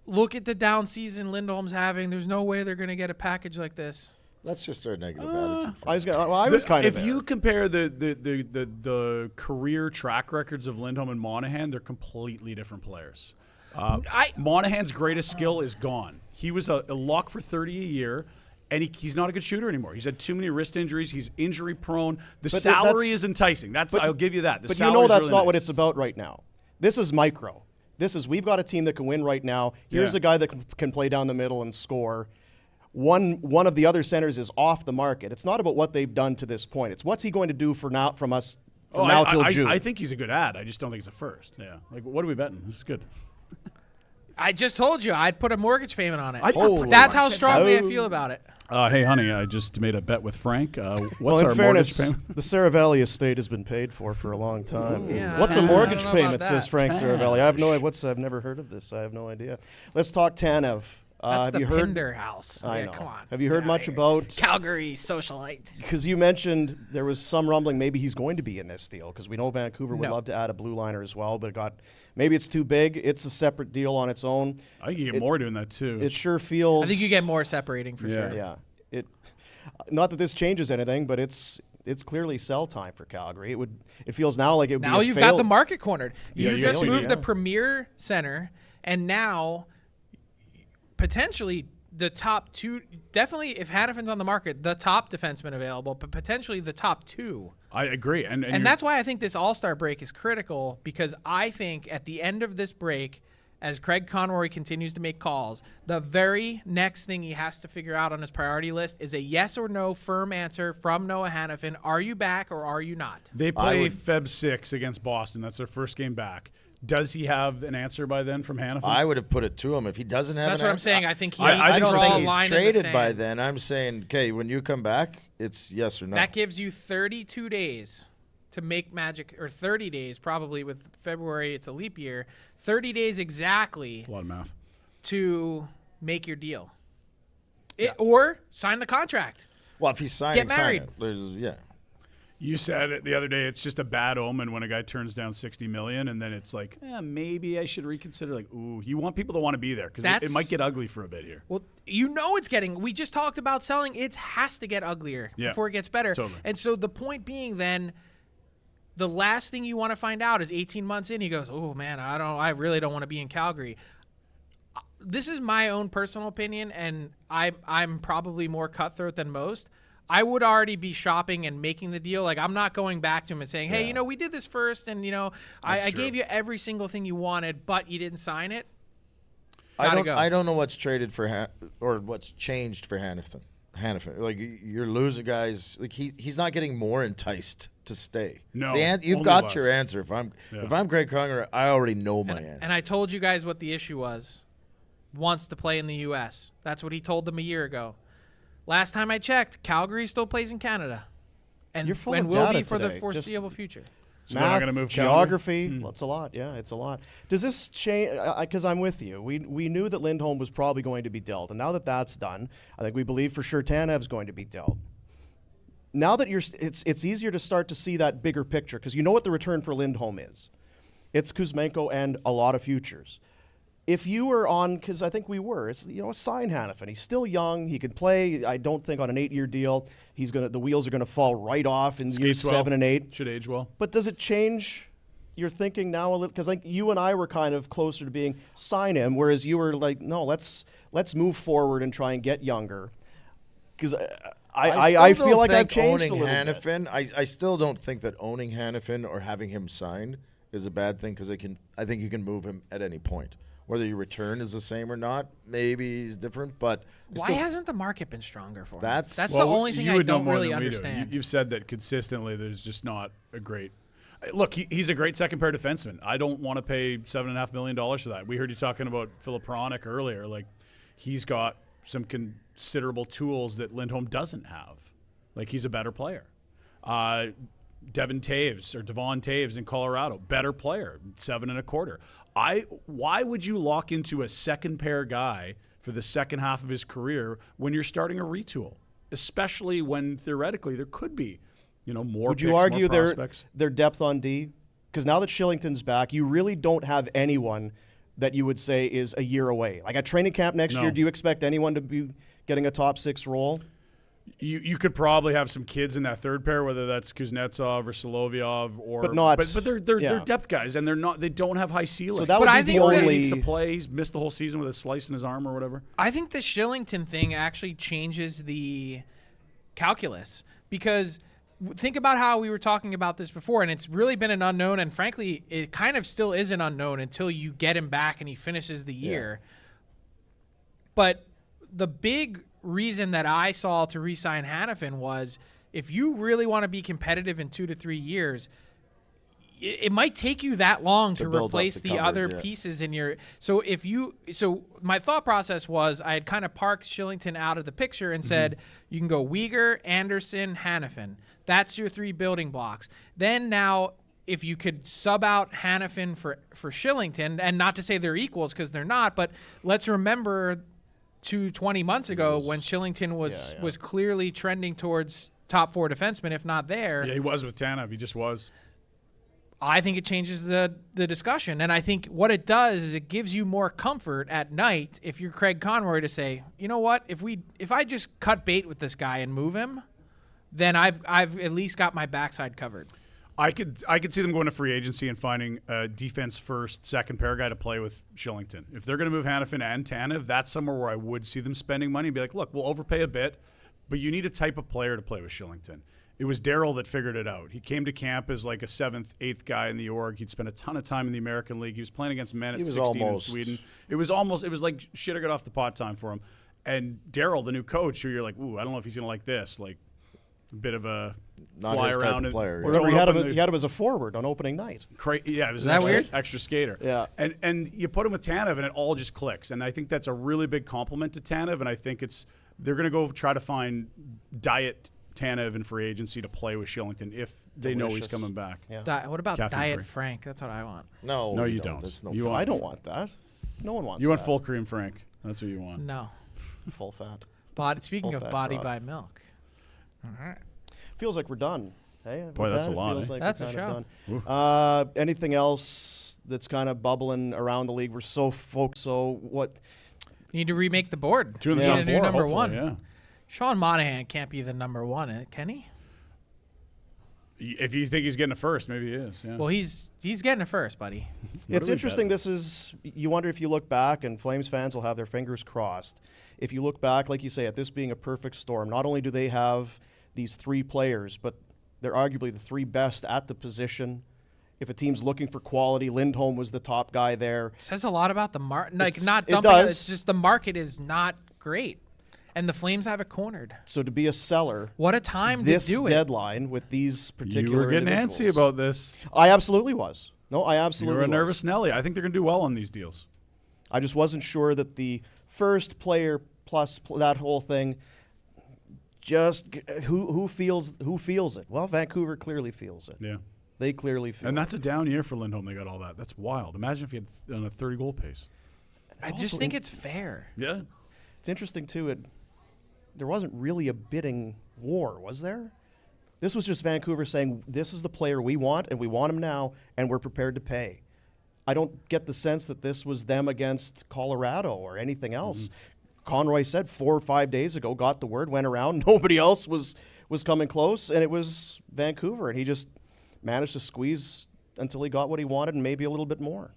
look at the down season Lindholm's having. There's no way they're going to get a package like this.
That's just our negative attitude.
I was kind of
If you compare the career track records of Lindholm and Monahan, they're completely different players. Monahan's greatest skill is gone. He was a lock for 30 a year, and he's not a good shooter anymore. He's had too many wrist injuries. He's injury prone. The
But
salary
that's-
is enticing. I'll give you that. The
But you know
salary's
that's
really
not what
nice.
it's about right now. This is micro. This is we've got a team that can win right now. Here's
Yeah.
a guy that can play down the middle and score. One of the other centers is off the market. It's not about what they've done to this point. It's what's he going to do from now till June.
I think he's a good ad. I just don't think he's a first. Yeah. Like, what are we betting? This is good.
I just told you I'd put a mortgage payment on it.
Holy
That's how strongly I
Oh.
feel about it.
Hey, honey, I just made a bet with Frank. What's
well, in
our
fairness,
mortgage payment?
the Seravalli estate has been paid for a long time.
Yeah,
What's
I
a
don't
mortgage
know about
payment? Says
that.
Frank Seravalli. I have no idea. I've never heard of this. I have no idea. Let's talk Tanev.
That's
have
the
you heard?
Pinder house.
I
Yeah,
know.
come on.
Have you heard
Get
much
outta here.
about?
Calgary socialite?
Because you mentioned there was some rumbling maybe he's going to be in this deal because we know Vancouver would
No.
love to add a blue liner as well, but maybe it's too big. It's a separate deal on its own.
I think you get more doing that too.
It sure feels.
I think you get more separating for
Yeah.
sure.
Yeah. Not that this changes anything, but it's clearly sell time for Calgary. It feels now like it would
Now
be a
you've
fail.
got the market cornered.
Yeah,
You've
you
just
really
moved
do.
the premier center, and now potentially the top 2. Definitely, if Hannafin's on the market, the top defenseman available, but potentially the top 2.
I agree, and
And that's why I think this All-Star break is critical, because I think at the end of this break, as Craig Conroy continues to make calls, the very next thing he has to figure out on his priority list is a yes or no firm answer from Noah Hannafin. Are you back or are you not?
they play Feb 6 against Boston. That's their first game back. Does he have an answer by then from Hannafin?
I would have put it to him if he doesn't have.
That's
an
what I'm
answer,
saying. I think he
I
needs
I
to
don't
draw
think
a
he's
line in the
traded by
sand.
then. I'm saying, okay, when you come back, it's yes or no.
That gives you 32 days to make magic, or 30 days probably with February. It's a leap year. 30 days exactly
a lot of math.
to make your deal. Or sign the contract.
Well, if he's signing,
Get married.
sign it. Yeah.
You said it the other day. It's just a bad omen when a guy turns down $60 million, and then it's like, maybe I should reconsider. Like, ooh, you want people to want to be there because it
That's-
might get ugly for a bit here.
Well, you know it's getting. We just talked about selling. It has to get uglier
Yeah,
before it gets better.
totally.
And so the point being, then, the last thing you want to find out is 18 months in. He goes, "Oh man, I really don't want to be in Calgary." This is my own personal opinion, and I'm probably more cutthroat than most. I would already be shopping and making the deal. Like, I'm not going back to him and saying, "Hey, we did this first, and I
true.
gave you every single thing you wanted, but you didn't sign it."
I don't know what's traded for or what's changed for Hannafin. Like, you're losing guys. Like, he's not getting more enticed to stay.
No,
you've
only
got
less.
your answer. If I'm Greg Conger, I already know my answer.
And I told you guys what the issue was. Wants to play in the U.S. That's what he told them a year ago. Last time I checked, Calgary still plays in Canada, and
You're full
and
of
will
data
be for the
today.
foreseeable future.
So they're not
Math,
gonna move Calgary?
geography, that's a lot. Yeah, it's a lot. Does this change? Because I'm with you. We knew that Lindholm was probably going to be dealt, and now that that's done, I think we believe for sure Tanev's going to be dealt. Now that it's easier to start to see that bigger picture because you know what the return for Lindholm is. It's Kuzmenko and a lot of futures. If you were on, because I think we were, it's sign Hannafin. He's still young. He could play. I don't think on an 8-year deal the wheels are gonna fall right off in years
Skates well.
7 and 8.
Should age well.
But does it change your thinking now a little? Because like you and I were kind of closer to being sign him, whereas you were like, no, let's move forward and try and get younger. Because I feel like I've changed a
owning
little bit.
Hannafin. I still don't think that owning Hannafin or having him sign is a bad thing because I think you can move him at any point. Whether your return is the same or not, maybe he's different. But
Why hasn't the market been stronger for him?
That's-
the
Well,
only thing
you
I
would know
don't
more
really
than we do.
understand.
You've said that consistently. There's just not a great. Look, he's a great second pair defenseman. I don't want to pay $7.5 million for that. We heard you talking about Philip Hronik earlier. Like, he's got some considerable tools that Lindholm doesn't have. Like, he's a better player. Devon Taves in Colorado, better player, 7.25. Why would you lock into a second pair guy for the second half of his career when you're starting a retool, especially when theoretically there could be, more.
Would
picks,
you argue
more prospects?
their depth on D? Because now that Shillington's back, you really don't have anyone that you would say is a year away. Like at training camp next year, do you expect anyone to be getting a top 6 role?
You could probably have some kids in that third pair, whether that's Kuznetsov or Solovyov, but they're depth guys, and they don't have high ceiling.
So that would be the only.
He needs to play. He's missed the whole season with a slice in his arm or whatever.
I think the Shillington thing actually changes the calculus, because think about how we were talking about this before, and it's really been an unknown, and frankly, it kind of still is an unknown until you get him back and he finishes the year. But the big reason that I saw to re-sign Hanifin was, if you really want to be competitive in 2 to 3 years, it might take you that long to replace the other pieces in your. So my thought process was, I had kind of parked Shillington out of the picture and said, you can go Weegar, Anderson, Hanifin. That's your 3 building blocks. Then now, if you could sub out Hanifin for Shillington, and not to say they're equals because they're not, but let's remember 20 months ago when Shillington was clearly trending towards top 4 defensemen, if not there.
Yeah, he was with Tanev. He just was.
I think it changes the discussion. And I think what it does is it gives you more comfort at night if you're Craig Conroy to say, you know what, if I just cut bait with this guy and move him, then I've at least got my backside covered.
I could see them going to free agency and finding a defense first, second pair guy to play with Shillington. If they're going to move Hanifin and Tanev, that's somewhere where I would see them spending money and be like, look, we'll overpay a bit, but you need a type of player to play with Shillington. It was Daryl that figured it out. He came to camp as like a 7th, 8th guy in the org. He'd spent a ton of time in the American League. He was playing against men at 16 in Sweden. It was like shit, I got off the pot time for him. And Daryl, the new coach, who you're like, ooh, I don't know if he's going to like this. Like, a bit of a
not
fly
his
around.
Type of player,
Remember, he had him as a forward on opening night.
Yeah, it was
weird?
Extra skater.
Yeah.
And you put him with Tanev, and it all just clicks. And I think that's a really big compliment to Tanev, and I think they're going to go try to find diet Tanev in free agency to play with Shillington if they know he's coming back.
Yeah.
What about
Caffeine
Diet
free.
Frank? That's what I want.
No,
you don't.
That's no
I don't want that. No one wants that.
You want full cream Frank. That's what you want.
No.
Full fat.
Speaking
Full
of
fat
body
broad.
by milk. All right.
Feels like we're done. Hey,
Boy, that's a lot,
Feels
eh?
like
That's
we're
a
kind
show.
of done. Anything else that's kind of bubbling around the league? We're so focused. So what?
You need to remake the board.
Two in the
You
top
need a
4,
new number
hopefully,
1.
yeah.
Sean Monahan can't be the number 1, can he?
If you think he's getting a first, maybe he is. Yeah.
Well, he's getting it first, buddy.
It's
do we
interesting.
bet?
You wonder if you look back, and Flames fans will have their fingers crossed. If you look back, like you say, at this being a perfect storm, not only do they have these 3 players, but they're arguably the 3 best at the position. If a team's looking for quality, Lindholm was the top guy there.
It says a lot about the market. Like,
It's-
not
it
dumping
does.
It's just the market is not great. And the Flames have it cornered.
So to be a seller,
What a time
this
to do it.
deadline with these particular
You were getting
individuals.
antsy about this.
I absolutely was. No, I
You
absolutely
were a
was.
nervous Nelly. I think they're going to do well on these deals.
I just wasn't sure that the first player plus that whole thing. Just who feels it? Well, Vancouver clearly feels it.
Yeah.
They clearly feel
And
it.
that's a down year for Lindholm. They got all that. That's wild. Imagine if he had on a 30-goal pace.
I just think it's fair.
Yeah.
It's interesting too. There wasn't really a bidding war, was there? This was just Vancouver saying, "This is the player we want, and we want him now, and we're prepared to pay." I don't get the sense that this was them against Colorado or anything else. Conroy said 4 or 5 days ago, got the word, went around. Nobody else was coming close, and it was Vancouver, and he just managed to squeeze until he got what he wanted and maybe a little bit more.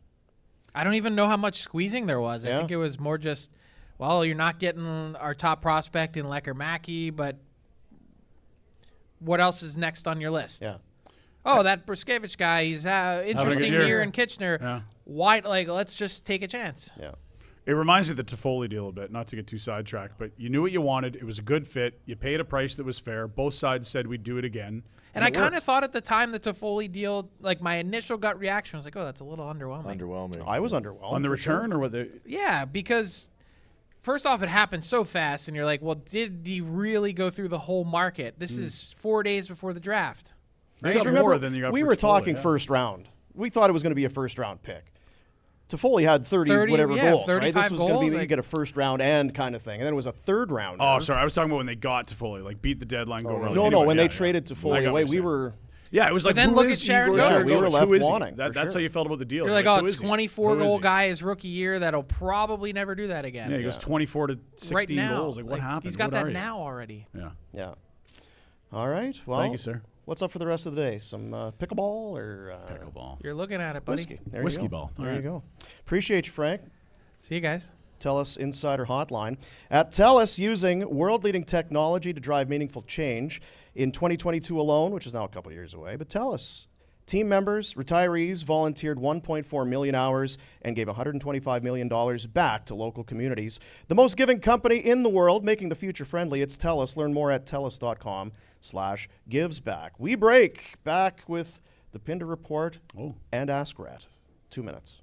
I don't even know how much squeezing there was. I
Yeah.
think it was more just, well, you're not getting our top prospect in Lecker Mackey, but what else is next on your list?
Yeah.
Oh, that Bruskevich guy, he's interesting
year.
year in Kitchener.
Yeah.
Why? Like, let's just take a chance.
Yeah.
It reminds me of the Toffoli deal a bit, not to get too sidetracked, but you knew what you wanted. It was a good fit. You paid a price that was fair. Both sides said we'd do it again.
And I kind of
worked.
thought at the time the Toffoli deal, like my initial gut reaction was like, oh, that's a little underwhelming.
Underwhelming.
I was underwhelmed.
On the
for
return
sure.
or what?
Yeah, because first off, it happened so fast, and you're like, well, did he really go through the whole market? This is 4 days before the draft.
You
Because
got
remember,
more than you got
we
for
were
Toffoli,
talking
yeah.
first round. We thought it was going to be a first round pick. Toffoli had 30 whatever
yeah,
goals, right?
35
This was going to be
goals,
you
like-
get a first round and kind of thing. And then it was a third round.
Oh, sorry. I was talking about when they got Toffoli, like beat the deadline, go early.
No,
Anyway,
when
yeah,
they traded
I
Toffoli
got
away,
what
we
you're saying.
were
Yeah, it was like,
then
who
look
is
at Sharon
Igor
Gomez.
Sharangovich?
Yeah, we were left
Who is he?
wanting, for
That's
sure.
how you felt about the deal.
You're like,
who
oh,
is he?
24
Who is
goal
he?
guy his rookie year that'll probably never do that again.
Yeah, he goes 24 to 16
right now.
goals. Like, what happened?
He's got
What are
that
you?
now already.
Yeah.
Yeah. All right. Well,
Thank you, sir.
What's up for the rest of the day? Some pickleball or
Pickleball.
You're looking at it, buddy.
whiskey? There
Whiskey
you go.
ball.
There
All
you
right.
go. Appreciate you, Frank.
See you guys.
TELUS Insider Hotline. At TELUS, using world-leading technology to drive meaningful change in 2022 alone, which is now a couple years away. But TELUS, team members, retirees volunteered 1.4 million hours and gave $125 million back to local communities. The most giving company in the world, making the future friendly. It's TELUS. Learn more at TELUS.com/givesback. We break back with the Pinder Report and Ask Rat. 2 minutes.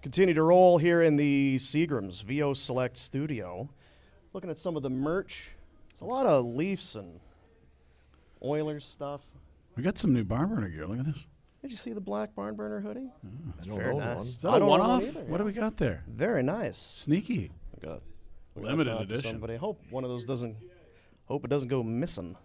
Continue to roll here in the Seagram's VO Select studio. Looking at some of the merch. There's a lot of Leafs and Oilers stuff.
We got some new barn burner gear. Look at this.
Did you see the black barn burner hoodie?
I don't
Very
know
nice.
one.
Is that
I
a
don't know
one-off?
either,
What do we got there?
Very nice.
Sneaky.
We got
Limited
talk to
edition.
Somebody. Hope one of those doesn't. Hope it doesn't go missing.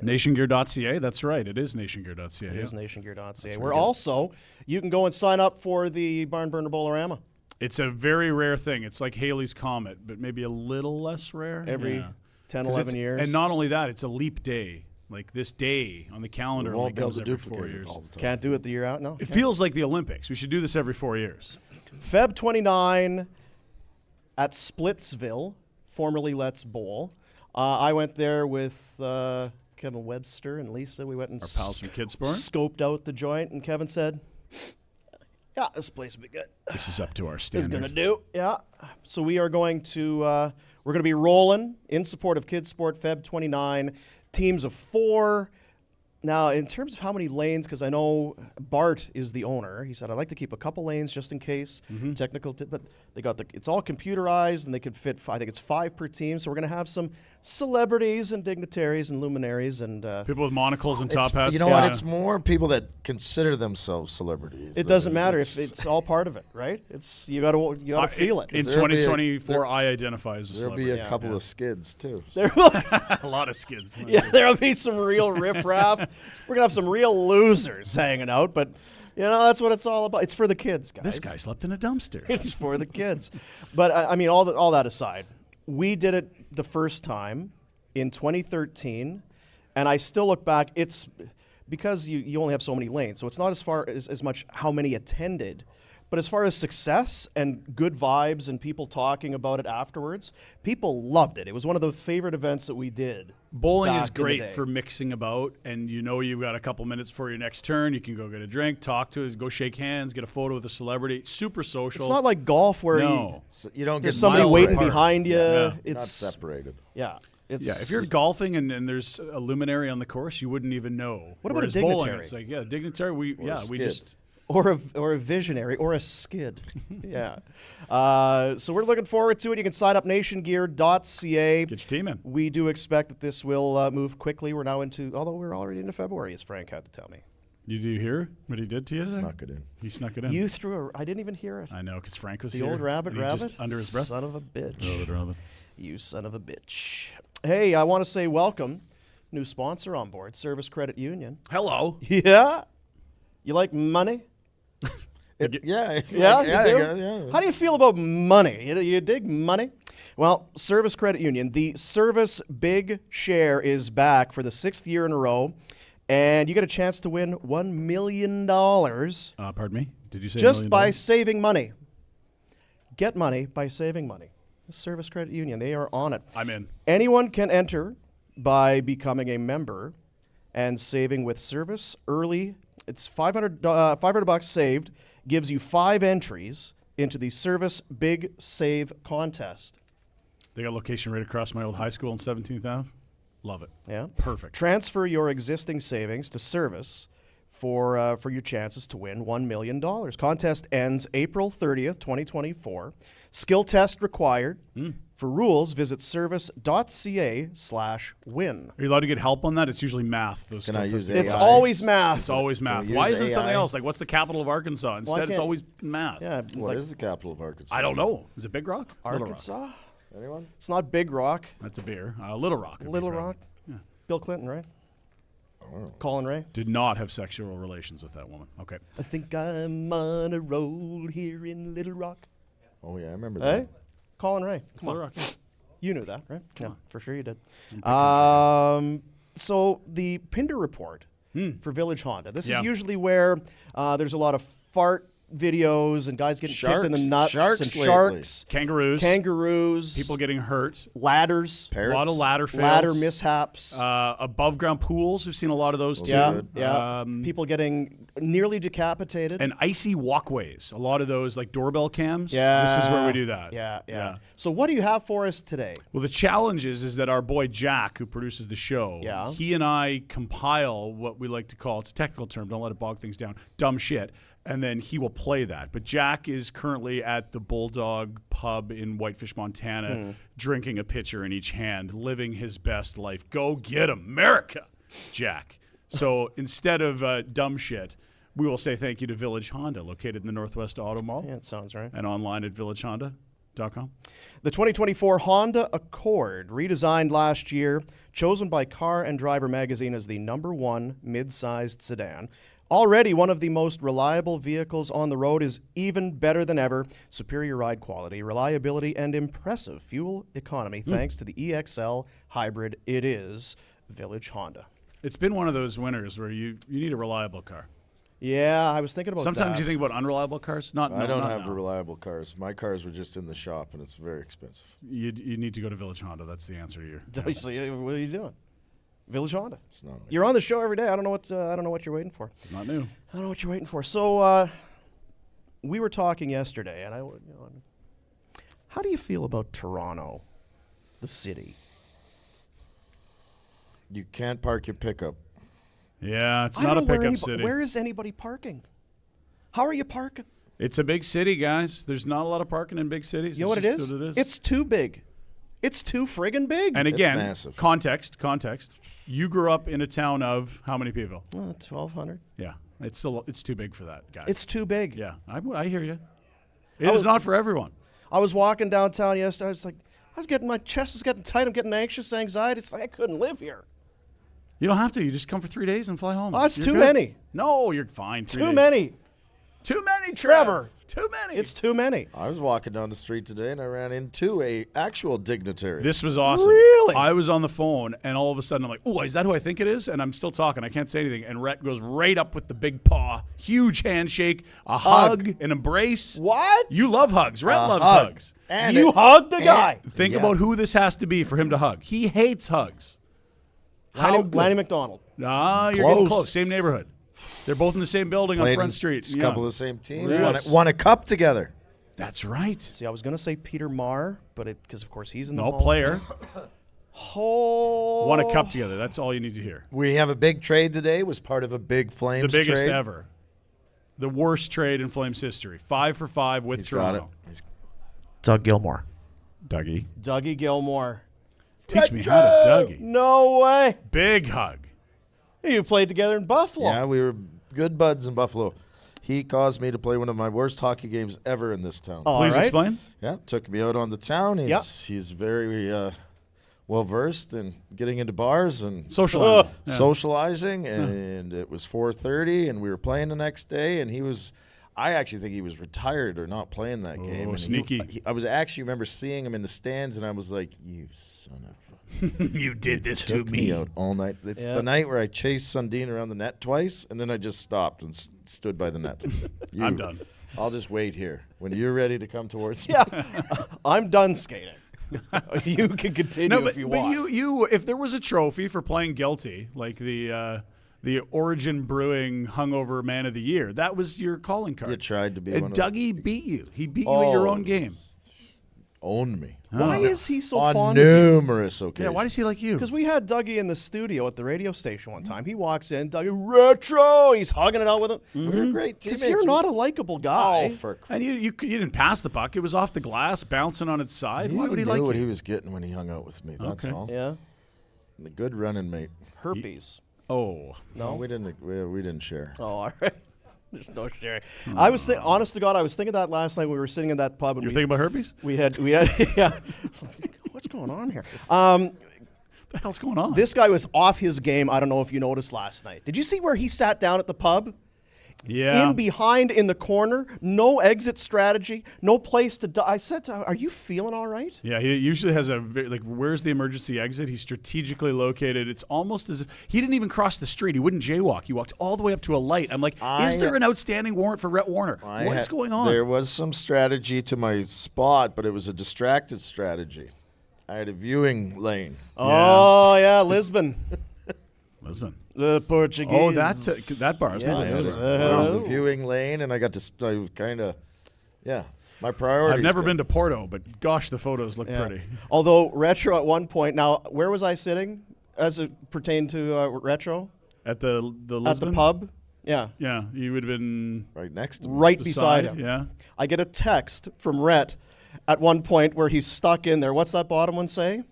NationGear.ca. That's right. It is NationGear.ca.
It
yeah.
is nationgear.ca.
very
We're
good.
also, you can go and sign up for the Barn Burner Bowlerama
It's a very rare thing. It's like Halley's Comet, but maybe a little less rare.
every
Yeah.
10,
'Cause
11
it's-
years.
And not only that, it's a leap day. Like this day on the calendar
We
only
won't be able
comes
to
every
duplicate
4
it
years.
all the time.
Can't do it the year out? No.
It
can't.
feels like the Olympics. We should do this every 4 years.
Feb 29 at Splitsville, formerly Let's Bowl. I went there with Kevin Webster and Lisa. We went and
Our pals from Kidsport.
scoped out the joint, and Kevin said, yeah, this place will be good.
This is up to our
It's
standards.
going to do. Yeah. So we are going to, we're going to be rolling in support of Kids Sport Feb 29, teams of 4. Now, in terms of how many lanes, because I know Bart is the owner, he said, I'd like to keep a couple lanes just in case, technical, but they got it's all computerized and they could fit, I think it's 5 per team. So we're going to have some celebrities and dignitaries and luminaries and
People with monocles and top
It's-
hats.
you know
Yeah.
what? It's more people that consider themselves celebrities.
it doesn't matter if it's all part of it, right? It's you got to feel it.
In
There'll be a-
2024, I identify as a
There'll
celebrity.
be a couple of skids too.
There will-
A lot of skids.
Yeah, there'll be some real riffraff. We're gonna have some real losers hanging out, but you know that's what it's all about. It's for the kids, guys.
This guy slept in a dumpster.
It's for the kids. But I mean, all that aside, we did it the first time in 2013, and I still look back. It's because you only have so many lanes, so it's not as much how many attended. But as far as success and good vibes and people talking about it afterwards, people loved it. It was one of the favorite events that we did.
Bowling
back
is
in the
great
day.
for mixing about, and you know you've got a couple minutes before your next turn. You can go get a drink, talk to us, go shake hands, get a photo with a celebrity. Super social.
It's not like golf where
no.
So you don't
there's
get
somebody
miles
waiting
apart.
behind you.
Yeah.
Not
It's
separated.
yeah. It's
Yeah, if you're golfing and there's a luminary on the course, you wouldn't even know.
What about a
Whereas bowling,
dignitary?
it's like, yeah, dignitary. We
a
we
skid.
just
or a visionary or a skid. Yeah. So we're looking forward to it. You can sign up nationgear.ca.
get your team in.
We do expect that this will move quickly. We're now although we're already into February, as Frank had to tell me.
You do hear what he did to you? there?
Snuck it in.
He snuck it in.
You threw I didn't even hear it.
I know, because Frank was
The
here.
old rabbit
and he just
rabbit?
under his breath.
Son of a bitch.
Rabbit.
You son of a bitch. Hey, I want to say welcome. New sponsor on board, Service Credit Union.
Hello.
Yeah. You like money?
Yeah.
Yeah, you do?
yeah.
How do you feel about money? You dig money? Well, Service Credit Union, the Service Big Share is back for the 6th year in a row, and you get a chance to win $1 million
Pardon me? Did you say
just
$1 million?
by saving money. Get money by saving money. The Service Credit Union, they are on it.
I'm in.
Anyone can enter by becoming a member and saving with Service early. It's $500 saved, gives you 5 entries into the Service Big Save contest.
They got location right across my old high school on 17th Ave. Love it.
Yeah.
Perfect.
Transfer your existing savings to Service for your chances to win $1 million. Contest ends April 30th, 2024. Skill test required. For rules, visit service.ca/win.
Are you allowed to get help on that? It's usually math. Those
Can I
contests.
use
It's
AI?
always math.
It's always math.
we
Why
use
isn't it something
AI?
else? Like, what's the capital of Arkansas? Instead, it's
can't-
always math.
Yeah,
What
like
is the capital of Arkansas?
I don't know. Is it Big Rock? Little Rock.
Arkansas.
Anyone?
It's not Big Rock.
That's a beer. Little Rock. would be
Little
Big
Rock. Bill Clinton, right?
Oh.
Colin Ray.
Did not have sexual relations with that woman. Okay.
I think I'm on a roll here in Little Rock.
Oh yeah, I remember
Hey,
that.
Colin Ray.
It's
Come
Little
on.
Rock. Yeah.
You knew that, right? Yeah, for sure you did.
big country,
So the Pinder report for Village Honda. This
Yeah.
is usually where there's a lot of fart videos and guys getting kicked in the nuts
Sharks
and
lately.
sharks, kangaroos,
People getting hurt.
ladders,
A
Parrots.
lot of ladder fails.
ladder mishaps.
Above ground pools. We've seen a lot of those too.
yeah,
good.
yeah. People getting nearly decapitated.
And icy walkways. A lot of those, like doorbell cams.
yeah,
This is where we do that.
Yeah. So what do you have for us today?
Well, the challenge is that our boy Jack, who produces the show,
Yeah.
he and I compile what we like to call, it's a technical term, don't let it bog things down, dumb shit. and then he will play that. But Jack is currently at the Bulldog Pub in Whitefish, Montana, drinking a pitcher in each hand, living his best life. Go get America, Jack. So instead of dumb shit, we will say thank you to Village Honda, located in the Northwest Auto Mall.
Yeah, it sounds right.
And online at villagehonda.com.
The 2024 Honda Accord, redesigned last year, chosen by Car and Driver magazine as the #1 mid-sized sedan. Already one of the most reliable vehicles on the road, is even better than ever. Superior ride quality, reliability, and impressive fuel economy thanks to the EXL hybrid. It is Village Honda.
It's been one of those winters where you need a reliable car.
Yeah, I was thinking about
Sometimes
that.
you think about unreliable cars.
I don't have
now.
reliable cars. My cars were just in the shop, and it's very expensive.
You need to go to Village Honda. That's the answer to your.
So, what are you doing? Village Honda.
It's not.
You're on the show every day. I don't know what you're waiting for.
It's not new.
I don't know what you're waiting for. So we were talking yesterday, and how do you feel about Toronto, the city?
You can't park your pickup.
Yeah, it's
I
not a
don't know
pickup city.
Where is anybody parking? How are you parking?
It's a big city, guys. There's not a lot of parking in big cities.
You know what
It's
it
just
is?
what it is.
It's too big. It's too friggin' big.
And
It's
again,
massive.
context. You grew up in a town of how many people?
1,200.
Yeah, it's too big for that, guys.
It's too big.
Yeah, I hear you. It is not for everyone.
I was walking downtown yesterday. My chest was getting tight. I'm getting anxious, anxiety. It's like I couldn't live here.
You don't have to. You just come for 3 days and fly home.
Oh, it's
You're
too
good.
many.
No, you're fine. 3
Too
days.
many.
Too many,
Trevor.
Too many.
It's too many.
I was walking down the street today, and I ran into a actual dignitary.
This was awesome.
Really?
I was on the phone, and all of a sudden I'm like, "Oh, is that who I think it is?" And I'm still talking. I can't say anything. And Rhett goes right up with the big paw, huge handshake, a hug, an embrace.
What?
You love hugs. Rhett loves
hug.
hugs.
And
You hugged the
and-
guy.
Think
Yeah.
about who this has to be for him to hug. He hates hugs.
Lanny McDonald.
Ah, you're getting
Close.
close. Same neighborhood. They're both in the same building on
Played
Front
in
Street.
A couple of the same teams.
Yes.
Won a cup together.
That's right.
See, I was going to say Peter Marr, but because of course he's in the
No
Hall.
player.
Oh.
Won a cup together. That's all you need to hear.
We have a big trade today. Was part of a big
The
Flames
biggest
trade.
ever. The worst trade in Flames history. 5 for 5 with
He's got it.
Toronto.
Doug Gilmore.
Dougie.
Dougie Gilmore.
Teach me how to Dougie.
No way.
Big hug.
You played together in Buffalo.
Yeah, we were good buds in Buffalo. He caused me to play one of my worst hockey games ever in this town.
All
Please
right.
explain.
Yeah, took me out on the town.
Yep.
He's very well versed in getting into bars and
Socializing. Yeah.
socializing. And it was 4:30, and we were playing the next day. And I actually think he was retired or not playing that game. And
sneaky.
I was actually remember seeing him in the stands, and I was like, "You son of."
You did this to
Took me out all night. It's
Yeah.
the night where I chased Sundin around the net twice, and then I just stopped and stood by the net.
I'm done.
I'll just wait here. When you're ready to come towards me.
Yeah. I'm done skating. You can continue
No,
if you want.
you if there was a trophy for playing guilty, like the Origin Brewing Hungover Man of the Year, that was your calling card.
You tried to be
And
one of
Dougie beat you. He beat you at your own game.
Owned me.
Why is he so
on
fond of you?
numerous occasions.
Yeah, why does he like you?
Because we had Dougie in the studio at the radio station one time. He walks in, Dougie, retro. He's hugging it out with him.
we were great
Because
teammates.
you're not a likable guy.
Oh, for
And you didn't pass the puck. It was off the glass, bouncing on its side. Why would he
knew
like
what
you?
he was getting when he hung out with me. That's
Okay.
all.
Yeah.
The good running mate.
Herpes.
Oh,
No, we didn't share.
Oh, all right. There's no sharing. I was honest to God, I was thinking that last night when we were sitting in that pub and
you're thinking about herpes?
we had yeah. What's going on here?
What the hell's going on?
This guy was off his game. I don't know if you noticed last night. Did you see where he sat down at the pub?
yeah.
In behind in the corner, no exit strategy, no place to. I said to him, "Are you feeling all right?"
Yeah, he usually has where's the emergency exit? He's strategically located. It's almost as if he didn't even cross the street. He wouldn't jaywalk. He walked all the way up to a light. I'm like, is there an outstanding warrant for Rhett Warner? What is going on?
There was some strategy to my spot, but it was a distracted strategy. I had a viewing lane.
Oh yeah, Lisbon,
Lisbon.
the Portuguese.
Oh, that bar. It's not
Yes.
Lisbon.
There was a viewing lane, and I got to kind of, my priorities.
I've never been to Porto, but gosh, the photos look
Yeah.
pretty.
Although retro at one point. Now, where was I sitting as it pertained to retro?
At the Lisbon?
At the pub. Yeah.
Yeah, you would have been
right next to me.
Right beside him.
Yeah.
I get a text from Rhett at one point where he's stuck in there. What's that bottom one say?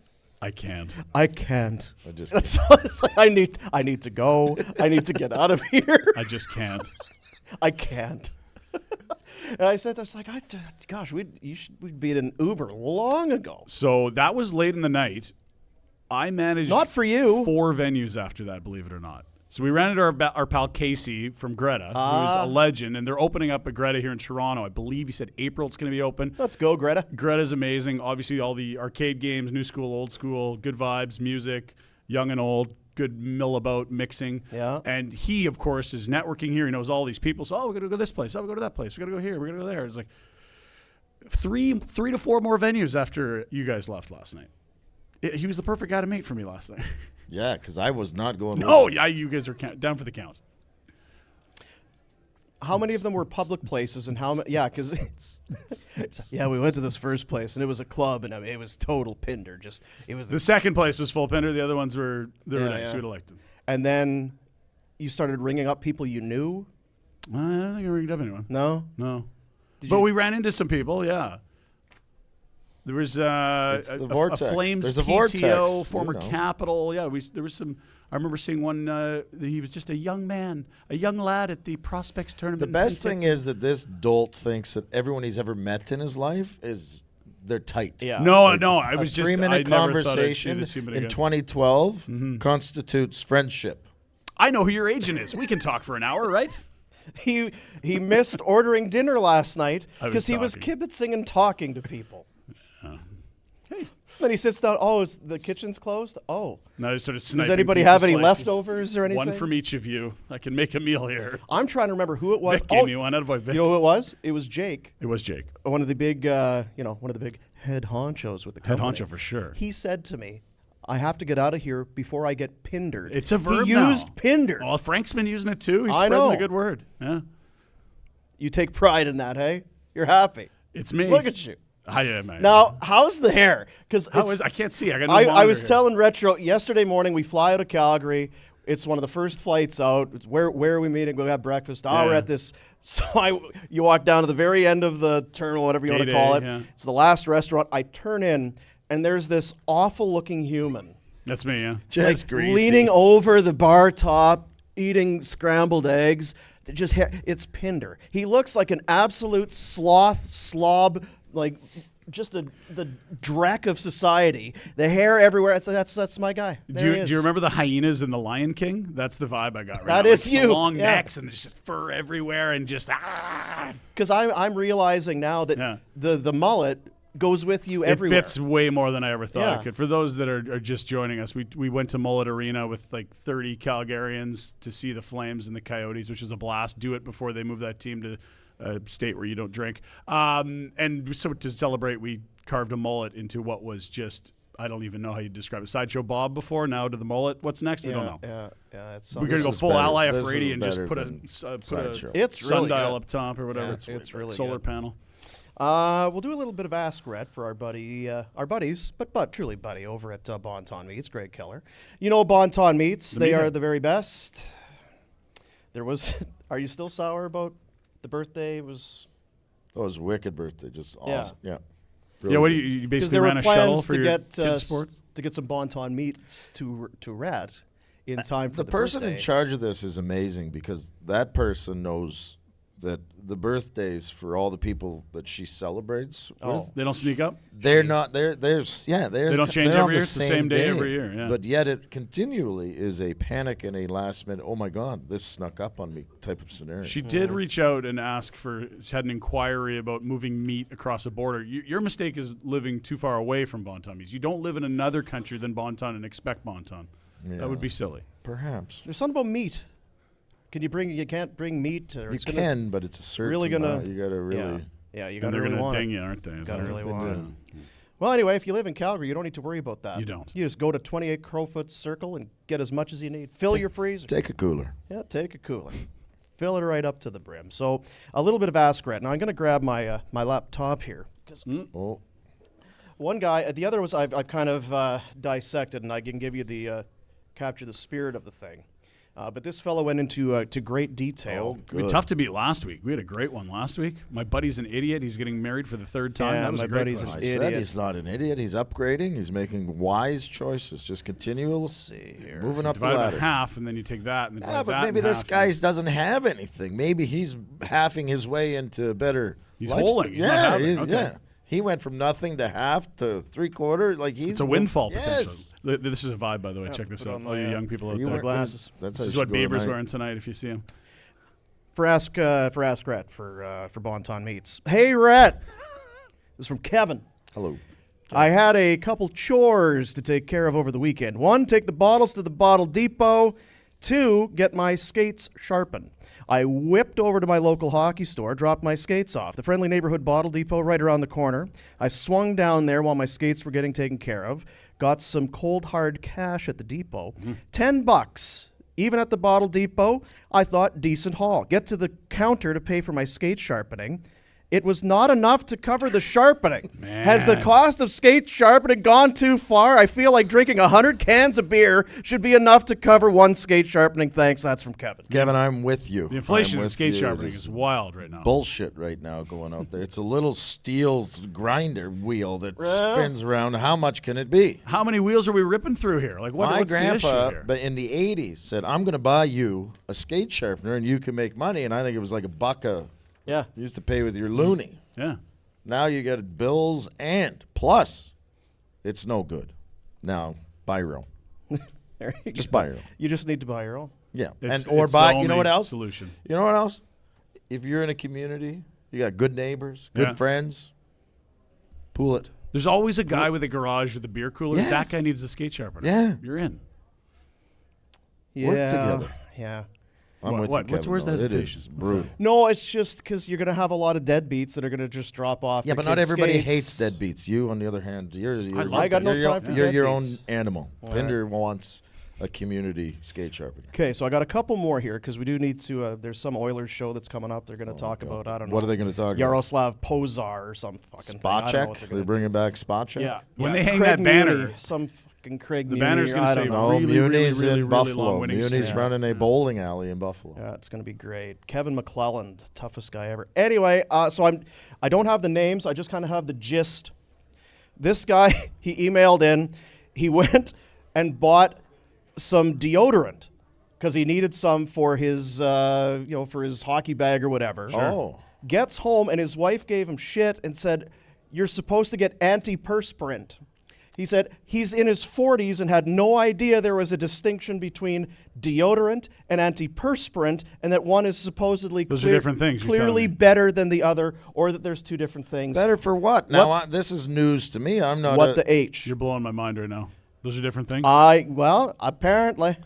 I can't.
I can't.
I just
That's it's like, I need to go. I need to get out of here.
I just can't.
I can't. And I said, "That's like, gosh, we'd be in an Uber long ago."
So that was late in the night. I managed
Not for you.
4 venues after that, believe it or not. So we ran into our pal Casey from Greta, who's a legend, and they're opening up a Greta here in Toronto. I believe he said April it's going to be open.
Let's go, Greta.
Greta's amazing. Obviously, all the arcade games, new school, old school, good vibes, music, young and old, good mill-about mixing.
Yeah.
And he, of course, is networking here. He knows all these people. So, we're going to go this place. We're going to go to that place. We're going to go here. We're going to go there. It's like three to four more venues after you guys left last night. He was the perfect guy to mate for me last night.
yeah, because I was not going.
No,
with it.
yeah, you guys are down for the count.
How many of them were public places, and how many? Yeah, because yeah, we went to this first place, and it was a club, and it was total Pinder. It was
The second place was full Pinder. The other ones were nice.
yeah.
You would have liked them.
And then you started ringing up people you knew.
I don't think I ringed up anyone.
No,
No.
Did
But
you-
we ran into some people, yeah. There was
It's
a
the vortex.
Flames
There's a
PTO,
vortex,
former
you know.
Capital. Yeah, there was some. I remember seeing one. He was just a young man, a young lad at the Prospects tournament.
The best thing is that this dolt thinks that everyone he's ever met in his life is they're tight.
Yeah.
No, I
A
was just
3-minute
I never thought I'd see
conversation
this human
in
again.
2012 constitutes friendship.
I know who your agent is. We can talk for an hour, right?
he missed ordering dinner last night
I was
because he was
talking.
kibitzing and talking to people.
Hey.
Then he sits down. Oh, the kitchen's closed. Oh,
Now sort of sniping
does anybody
pizza
have any
slices.
leftovers or anything?
One from each of you. I can make a meal here.
I'm trying to remember who it was.
Vic gave me one. Out of Vic.
You know who it was? It was Jake,
It was Jake.
one of the big, one of the big head honchos with the
Head
company.
honcho for sure.
He said to me, "I have to get out of here before I get pindered."
It's a verb
He
now.
used pindered.
Well, Frank's been using it too. He's
I
spreading
know.
the good word. Yeah.
You take pride in that, hey? You're happy.
It's me.
Look at you.
I am.
Now, how's the hair? Because
I can't see. I got no
I
monitor
was
here.
telling Retro yesterday morning. We fly out of Calgary. It's one of the first flights out. It's where are we meeting? We'll have breakfast. Oh, we're
Yeah.
at this. So you walk down to the very end of the terminal, whatever you want to
Day,
call it.
yeah.
It's the last restaurant. I turn in, and there's this awful-looking human,
That's me. Yeah.
Just greasy.
leaning over the bar top, eating scrambled eggs. It's Pinder. He looks like an absolute slob, like just the dreck of society. The hair everywhere. That's my guy. There he is.
Do you remember the hyenas in The Lion King? That's the vibe I got right
That
now.
is
Like
you.
The long
Yeah.
necks and there's just fur everywhere and just
Because I'm realizing now that
Yeah.
the mullet goes with you
It
everywhere.
fits way more than I ever thought
Yeah.
it could. For those that are just joining us, we went to Mullet Arena with like 30 Calgarians to see the Flames and the Coyotes, which was a blast. Do it before they move that team to a state where you don't drink. And so to celebrate, we carved a mullet into what was just, I don't even know how you describe it. Sideshow Bob before, now to the mullet. What's next? We don't know.
Yeah. It's
We're going to go
is
full
better.
Ally
This
F80
is
and just
better
put
than
a
Sideshow.
It's really
sundial
good.
up top or whatever.
Yeah, it's really
solar
good.
panel.
We'll do a little bit of Ask Red for our buddies, but truly buddy over at Bon Ton Meats, Greg Keller. You know Bon Ton Meats, they
meathead.
are the very best. There was, are you still sour about the birthday? It was
That was a wicked birthday. Just awesome. Yeah.
Yeah, what do
good.
you
because
basically
there
ran
were
a shuttle
plans
for
to
your
get
kids' sport?
to get some Bon Ton Meats to Red in time for
The person in
birthday.
charge of this is amazing because that person knows that the birthdays for all the people that she celebrates with,
They don't sneak up?
they're not they're they
don't change
they're on
every year? It's the same day every year, yeah.
But yet it continually is a panic and a last minute, oh my God, this snuck up on me type of scenario.
She did reach out and ask had an inquiry about moving meat across the border. Your mistake is living too far away from Bon Ton Meats. You don't live in another country than Bon Ton and expect Bon Ton. That would be silly.
Perhaps.
There's something about meat. You can't bring meat. Or
You
it's gonna-
can, but it's a certain
really gonna-
amount. You gotta really
Yeah, you
And
got to
they're
really
going to
want
ding
it.
you, aren't they?
Gotta really
they
want
do.
it. Well, anyway, if you live in Calgary, you don't need to worry about that.
You don't.
You just go to 28 Crowfoot Circle and get as much as you need. Fill your freezer.
take a cooler.
Yeah, take a cooler. Fill it right up to the brim. So a little bit of Ask Red. Now I'm going to grab my my laptop here. 'Cause
Oh,
one guy, the other was I've kind of dissected, and I can give you the capture the spirit of the thing. But this fellow went into to great detail.
Oh,
It'd be
good.
tough to beat last week. We had a great one last week. My buddy's an idiot. He's getting married for the 3rd time.
Yeah,
That was
my
a great
buddy's
question.
I said
idiot.
he's not an idiot. He's upgrading. He's making wise choices. Just continue
See here.
moving up the
Divide it by
ladder.
half, and then you take that. And then
Yeah,
divide
but
that
maybe
in
this
half,
guy
and
doesn't have anything. Maybe he's halving his way into better.
He's
lifestyle.
holding. He's not
Yeah,
halving. Okay.
yeah. He went from nothing to half to 3/4. Like he's
It's a windfall
yes.
potential. This is a vibe, by the way. Check this
put
out.
on
All you
my,
young people out
You
there.
wear
glasses.
That's
This is what Bieber's wearing tonight. If you see him.
For Ask Rhett for Bonton Meats. Hey, Rhett. This is from Kevin.
Hello.
I had a couple chores to take care of over the weekend. 1, take the bottles to the bottle depot. 2, get my skates sharpened. I whipped over to my local hockey store, dropped my skates off. The friendly neighborhood bottle depot right around the corner. I swung down there while my skates were getting taken care of. Got some cold hard cash at the depot. $10. Even at the bottle depot, I thought decent haul. Get to the counter to pay for my skate sharpening. It was not enough to cover the sharpening. Has the cost of skate sharpening gone too far? I feel like drinking 100 cans of beer should be enough to cover one skate sharpening. Thanks. That's from Kevin.
Kevin, I'm with you.
The inflation
I'm
in
with
skate
you.
sharpening
There's
is wild right now.
bullshit right now going out there. It's a little steel grinder wheel that spins around. How much can it be?
How many wheels are we ripping through here? Like,
My
what's the issue
grandpa,
here?
but in the 80s, said, I'm going to buy you a skate sharpener and you can make money. And I think it was like $1
Yeah.
you used to pay with your loony.
Yeah.
Now you get bills and plus it's no good. Now buy your own.
There you
Just
go.
buy your own.
You just need to buy your own.
Yeah.
It's-
Or
it's the
buy, you know
only
what else?
Solution.
You know what else? If you're in a community, you got good neighbors, good
Yeah.
friends, pool it.
There's always a guy with a garage with a beer cooler. That
Yes.
guy needs a skate sharpener.
Yeah.
You're in.
Yeah.
Work together.
Yeah.
I'm
What-
with
what?
you, Kevin,
Where's the
though. It
hesitation?
is
What's
brutal.
No, it's just because you're going to have a lot of deadbeats that are going to just drop off.
Yeah,
the
but not
kids'
everybody
skates.
hates deadbeats. You, on the other hand, you're
I got
no
you're
time for
You're your own
deadbeats.
animal. Pinder wants a community skate sharpener.
Okay, so I got a couple more here because we do need to. There's some Oilers show that's coming up. They're going to talk about, I don't know.
What are they going to talk about?
Yaroslav Pozar or some fucking
Spot
thing. I don't know
check?
what they're
They're
gonna
bringing back spot check?
Yeah.
When
yeah.
they hang
Craig
that banner-
Muni, some fucking Craig
The
Muni,
banner's going
I
to
don't
say
know.
No,
really, really,
Muni's
really,
in
really
Buffalo.
long winning
Muni's
streak.
running a bowling alley in Buffalo.
Yeah, it's going to be great. Kevin McClelland, toughest guy ever. Anyway, so I don't have the names. I just kind of have the gist. This guy, he emailed in. He went and bought some deodorant because he needed some for his, for his hockey bag or whatever.
Oh.
Gets home and his wife gave him shit and said, "You're supposed to get antiperspirant." He said he's in his 40s and had no idea there was a distinction between deodorant and antiperspirant, and that one is supposedly
Those are different things, you're telling
clearly
me.
better than the other, or that there's two different things.
Better for what? Now, this is news to me. I'm not
What the H?
You're blowing my mind right now. Those are different things.
Apparently.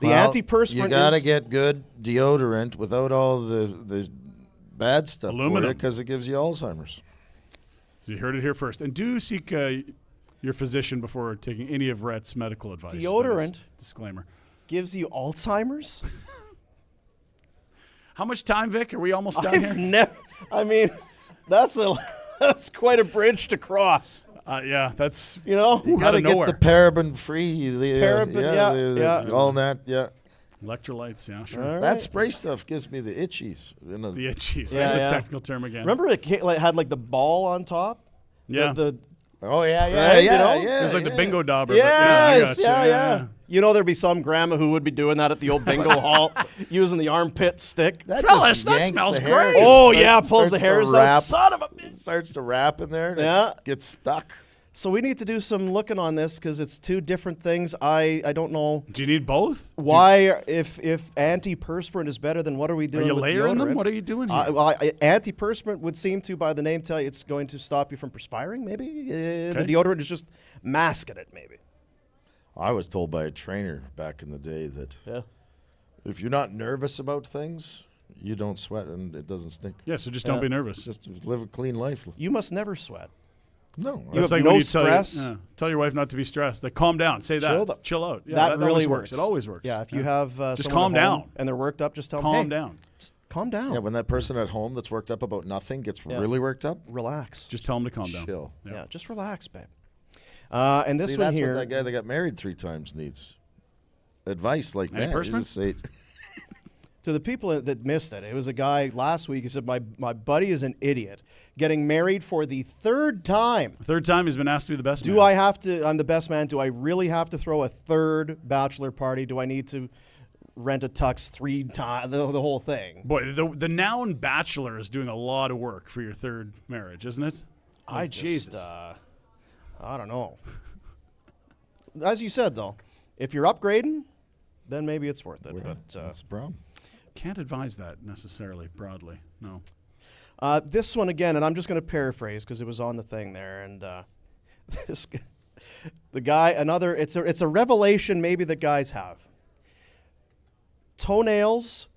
The
Well,
antiperspirant
You got to
is
get good deodorant without all the bad stuff
Aluminum.
because it gives you Alzheimer's.
So you heard it here first. And do seek your physician before taking any of Rhett's medical advice. That is
Deodorant?
Disclaimer.
gives you Alzheimer's.
How much time, Vic? Are we almost done
I've
here?
never. I mean, that's quite a bridge to cross.
Yeah, that's
You know.
You
Out
got to
of
get
nowhere.
the paraben free.
Paraben, yeah.
All that, yeah.
electrolytes. Yeah, sure.
All right.
That spray stuff gives me the itchies. You know,
The itchies.
Yeah,
There's
yeah.
a technical term again.
Remember it had like the ball on top.
Yeah.
The
oh yeah,
Right, you know?
yeah.
it was like the bingo dauber.
yes,
but yeah, I gotcha.
yeah. You know, there'd be some grandma who would be doing that at the old bingo hall, using the armpit stick.
That
Fellas,
just
that
yanks
smells
the hair.
great.
Oh
It
yeah,
starts
pulls the
to
hairs out.
wrap.
Son of a bitch.
Starts to wrap in there. And
Yeah.
it gets stuck.
So we need to do some looking on this because it's two different things. I don't know
Do you need both?
why if antiperspirant is better, then what are we
Are
doing?
you
with
layering them?
deodorant?
What are you doing here?
Antiperspirant would seem to, by the name, tell you it's going to stop you from perspiring. Maybe the deodorant is just masking it. Maybe.
I was told by a trainer back in the day that
Yeah.
if you're not nervous about things, you don't sweat and it doesn't stink.
yeah, so just don't be nervous.
Just live a clean life.
You must never sweat.
No,
You
That's
have
like
no
when you tell
stress.
tell your wife not to be stressed. Like, calm down. Say that.
Chill
Chill out. Yeah,
that
that
really
always
works.
It always works.
Yeah, if you have
Just
someone
calm
at home
down.
and they're worked up, just tell them,
Calm
hey,
down.
just calm down.
yeah, when that person at home that's worked up about nothing gets
Yeah.
really worked up,
Relax.
Just tell them to calm down.
chill.
Yeah, just relax, babe. And this
See,
one
that's
here.
what that guy that got married 3 times needs. advice like that. You
Antiperspirant?
just say,
To the people that missed it, it was a guy last week. He said, my buddy is an idiot. Getting married for the third time.
Third time he's been asked to be the best man.
Do I have to, I'm the best man, do I really have to throw a third bachelor party? Do I need to rent a tux 3 times, the whole thing?
Boy, the noun bachelor is doing a lot of work for your third marriage, isn't it?
I don't know. As you said, though, if you're upgrading, then maybe it's worth it. But
that's the problem.
Can't advise that necessarily broadly. No.
this one again, and I'm just going to paraphrase because it was on the thing there, and the guy, it's a revelation maybe that guys have. Toenails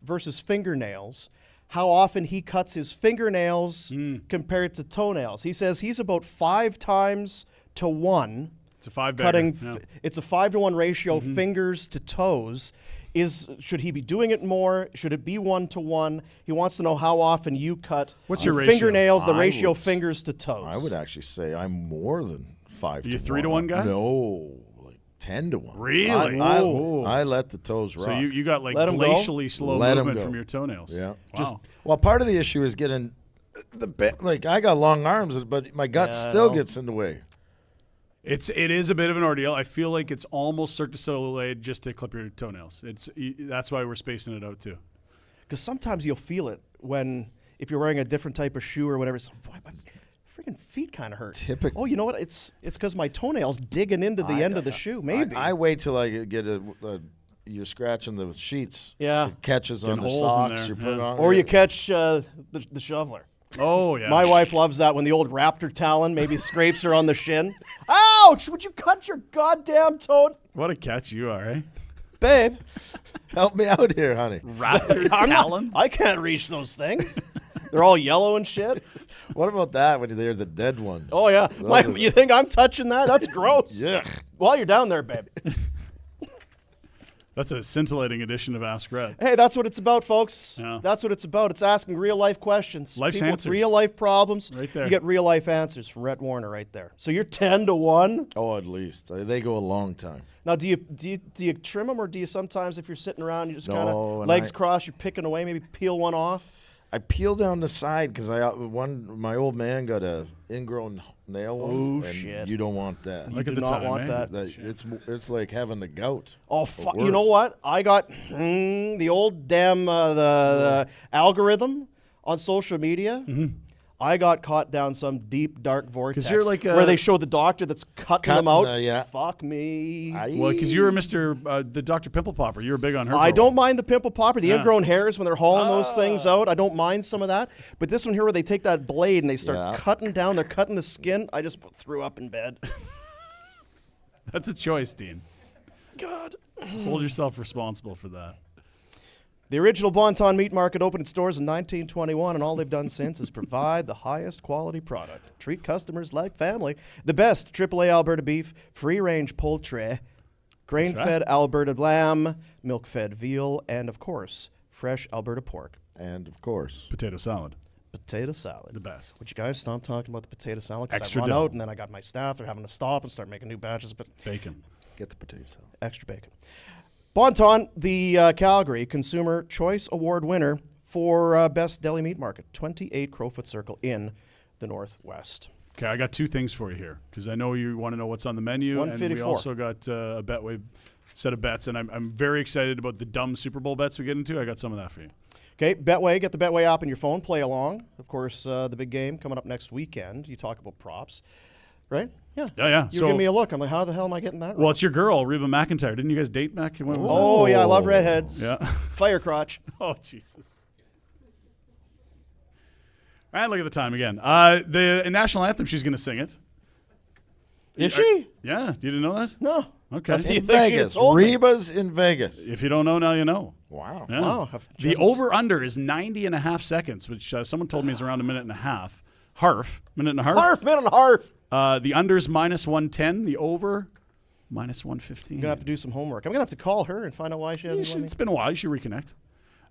versus fingernails. How often he cuts his fingernails compared to toenails. He says he's about 5 times to 1.
It's a 5
cutting.
Yeah.
It's a 5 to 1 ratio, fingers to toes. Should he be doing it more? Should it be 1 to 1? He wants to know how often you cut.
What's your ratio?
Fingernails, the
I
ratio
would-
fingers to toes.
I would actually say I'm more than 5
Are
to
you 3 to
1.
1 guy?
No, like 10 to 1.
Really?
I let the toes rock.
So you got like
Let 'em go?
glacially slow
Let 'em
movement
go.
from your toenails.
Yeah.
Wow.
Well, part of the issue is getting like I got long arms, but my gut
Yeah, I
still
know.
gets in the way.
It is a bit of an ordeal. I feel like it's almost Cirque du Soleil just to clip your toenails. That's why we're spacing it out too.
Because sometimes you'll feel it if you're wearing a different type of shoe or whatever. It's like, boy, my freaking feet kind of hurt.
Typical.
Oh, you know what? It's because my toenails digging into the end of the shoe. Maybe.
I wait till I get you're scratching the sheets.
Yeah.
It catches on the
holes in
socks.
there,
You put it
yeah.
on.
or you catch the shoveler.
Oh yeah.
My wife loves that when the old raptor talon maybe scrapes her on the shin. Ouch! Would you cut your goddamn toe?
What a catch you are, eh?
Babe,
Help me out here, honey.
Raptor talon.
I can't reach those things. They're all yellow and shit.
What about that when they're the dead ones?
Oh, yeah. You think I'm touching that? That's gross.
Yeah.
While you're down there, babe.
That's a scintillating edition of Ask Red.
Hey, that's what it's about, folks.
Yeah.
That's what it's about. It's asking real-life questions.
Life's
People
answers.
with real-life problems.
Right there.
You get real-life answers from Rhett Warner right there. So you're 10 to 1.
Oh, at least they go a long time.
Now, do you trim them, or do you sometimes, if you're sitting around, you just
No,
kind of
and
legs crossed, you're picking away, maybe peel one off?
I peel down the side because my old man got a ingrown nail one.
Oh,
and
shit.
You don't want that.
Look
do
at the
not
time,
want
eh?
that.
It's like having the gout.
Oh,
but
fuck!
worse.
You know what? I got the old damn the algorithm on social media. I got caught down some deep dark vortex
you're like
where they show the doctor that's cutting them
Cutting,
out.
yeah.
Fuck me.
Well, because you were the Dr. Pimple Popper. You were big on her.
I
for a
don't
while.
mind the pimple popper, the
Yeah.
ingrown hairs when they're hauling those things out. I don't mind some of that. But this one here where they take that blade and they start
Yeah.
cutting down, they're cutting the skin. I just threw up in bed.
That's a choice, Dean.
God.
Hold yourself responsible for that.
The original Bonton Meat Market opened its doors in 1921, and all they've done since is provide the highest quality product. Treat customers like family. The best AAA Alberta beef, free-range poultry, grain-fed Alberta lamb, milk-fed veal, and, of course, fresh Alberta pork.
And of course,
Potato salad,
Potato salad.
the best.
Would you guys stop talking about the potato salad? 'Cause
Extra
I run
dough.
out, and then I got my staff. They're having to stop and start making new batches, but
Bacon.
get the potato salad.
extra bacon. Bonton, the Calgary Consumer Choice Award winner for Best Deli Meat Market, 28 Crowfoot Circle in the Northwest.
Okay, I got 2 things for you here because I know you want to know what's on the menu, and we
154.
also got a Betway set of bets, and I'm very excited about the dumb Super Bowl bets we get into. I got some of that for you.
Okay, Betway, get the Betway app on your phone, play along. Of course, the big game coming up next weekend. You talk about props, right? Yeah.
Yeah.
You
So,
give me a look. I'm like, how the hell am I getting that?
well,
right?
it's your girl, Reba McEntire. Didn't you guys date back? When was
Oh, yeah, I love redheads.
Yeah.
Fire crotch.
Oh, Jesus. And look at the time again. The national anthem, she's going to sing it.
Is she?
Yeah, you didn't know that?
No.
Okay.
You
In
think she
Vegas.
told me?
Reba's in Vegas.
If you don't know, now you know.
Wow.
Yeah.
Wow.
The over-under is 90.5 seconds, which someone told me is around a minute and a half. Minute and a half.
Harf, minute and a half.
The under's minus 110. The over, minus 115.
I'm going to have to do some homework. I'm going to have to call her and find out why she hasn't won me.
It's been a while. You should reconnect.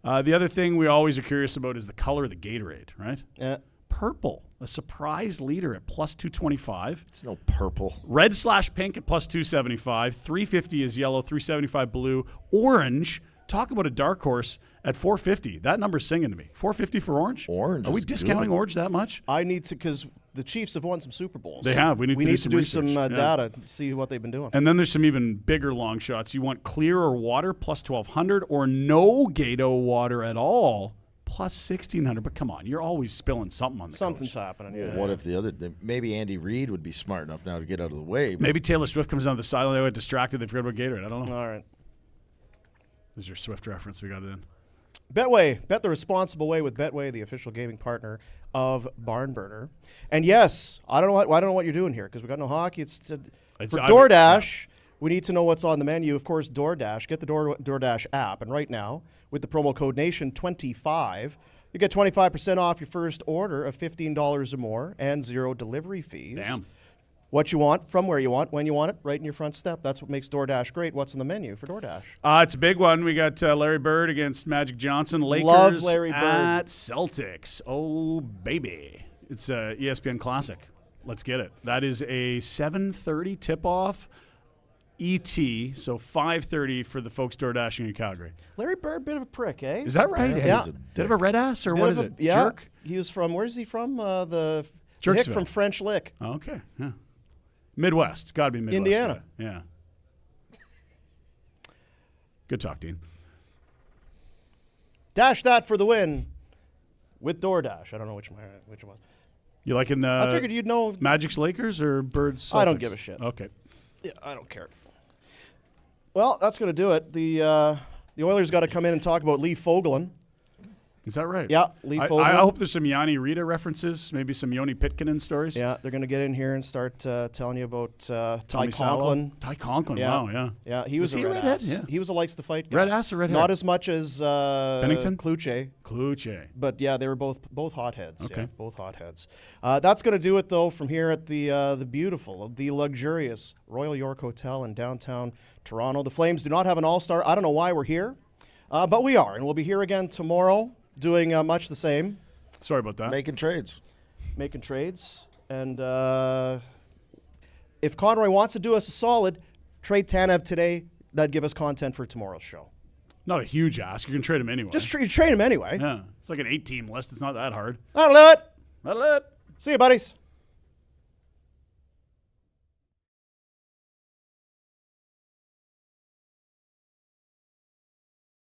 The other thing we always are curious about is the color of the Gatorade, right?
Yeah.
purple, a surprise leader at plus 225.
It's no purple.
Red/pink at plus 275. 350 is yellow, 375 blue. Orange, talk about a dark horse at 450. That number's singing to me. 450 for orange?
Orange
Are we
is
discounting
good.
orange that much?
I need to, because the Chiefs have won some Super Bowls.
They have. We need to do some
some
research. Yeah.
data, see what they've been doing.
And then there's some even bigger long shots. You want clear or water, plus 1,200, or no Gato water at all, plus 1,600. But come on, you're always spilling something on the
Something's
coach.
happening. Yeah.
What if maybe Andy Reid would be smart enough now to get out of the way? But
Maybe Taylor Swift comes down the sideline, they get distracted, they forgot about Gatorade. I don't know.
All right.
There's your Swift reference. We got it in.
Betway, bet the responsible way with Betway, the official gaming partner of Barnburner. And yes, I don't know what you're doing here because we got no hockey. It's for DoorDash. We need to know what's on the menu. Of course, DoorDash. Get the DoorDash app, and right now with the promo code Nation25, you get 25% off your first order of $15 or more and 0 delivery fees.
Damn.
What you want, from where you want, when you want it, right in your front step. That's what makes DoorDash great. What's on the menu for DoorDash?
It's a big one. We got Larry Bird against Magic Johnson. Lakers
Love Larry Bird.
at Celtics. Oh, baby. It's a ESPN Classic. Let's get it. That is a 7:30 tip-off ET, so 5:30 for the folks door dashing in Calgary.
Larry Bird, bit of a prick, eh?
Is that right?
Yeah.
He's a
Bit of a red ass, or
Bit
what
of
is
a-
it?
Yeah.
Jerk?
He was from, where's he from? The hick
Jerksville.
from French Lick.
Oh, okay, yeah. Midwest. It's got to be Midwest.
Indiana.
Yeah. Good talk, Dean.
Dash that for the win with DoorDash. I don't know which one.
You liking
I figured you'd know.
Magic's Lakers or Birds Celtics?
I don't give a shit.
Okay.
Yeah, I don't care. Well, that's going to do it. The Oilers got to come in and talk about Lee Fogelin.
Is that right?
Yeah, Lee
I
Fogelin.
hope there's some Yanni Rita references, maybe some Yoni Pitkanen stories.
Yeah, they're going to get in here and start telling you about Ty
Tommy Salo.
Conklin.
Ty Conklin,
Yeah.
wow, yeah.
Yeah, he was
he
a
a
red
redhead?
ass.
Yeah.
He was a likes to fight guy.
Red ass or red hair?
Not as much as
Bennington?
Kluche.
Kluche.
But yeah, they were both hotheads.
Okay.
Yeah, both hotheads. That's going to do it though from here at the beautiful, the luxurious Royal York Hotel in downtown Toronto. The Flames do not have an all-star. I don't know why we're here, but we are, and we'll be here again tomorrow doing much the same,
Sorry about that.
making trades.
making trades. And if Conroy wants to do us a solid, trade Tanev today. That'd give us content for tomorrow's show.
Not a huge ask. You can trade him anyway.
Just trade him anyway.
Yeah. It's like an 8-team list. It's not that hard.
That'll do it.
That'll it.
See you, buddies.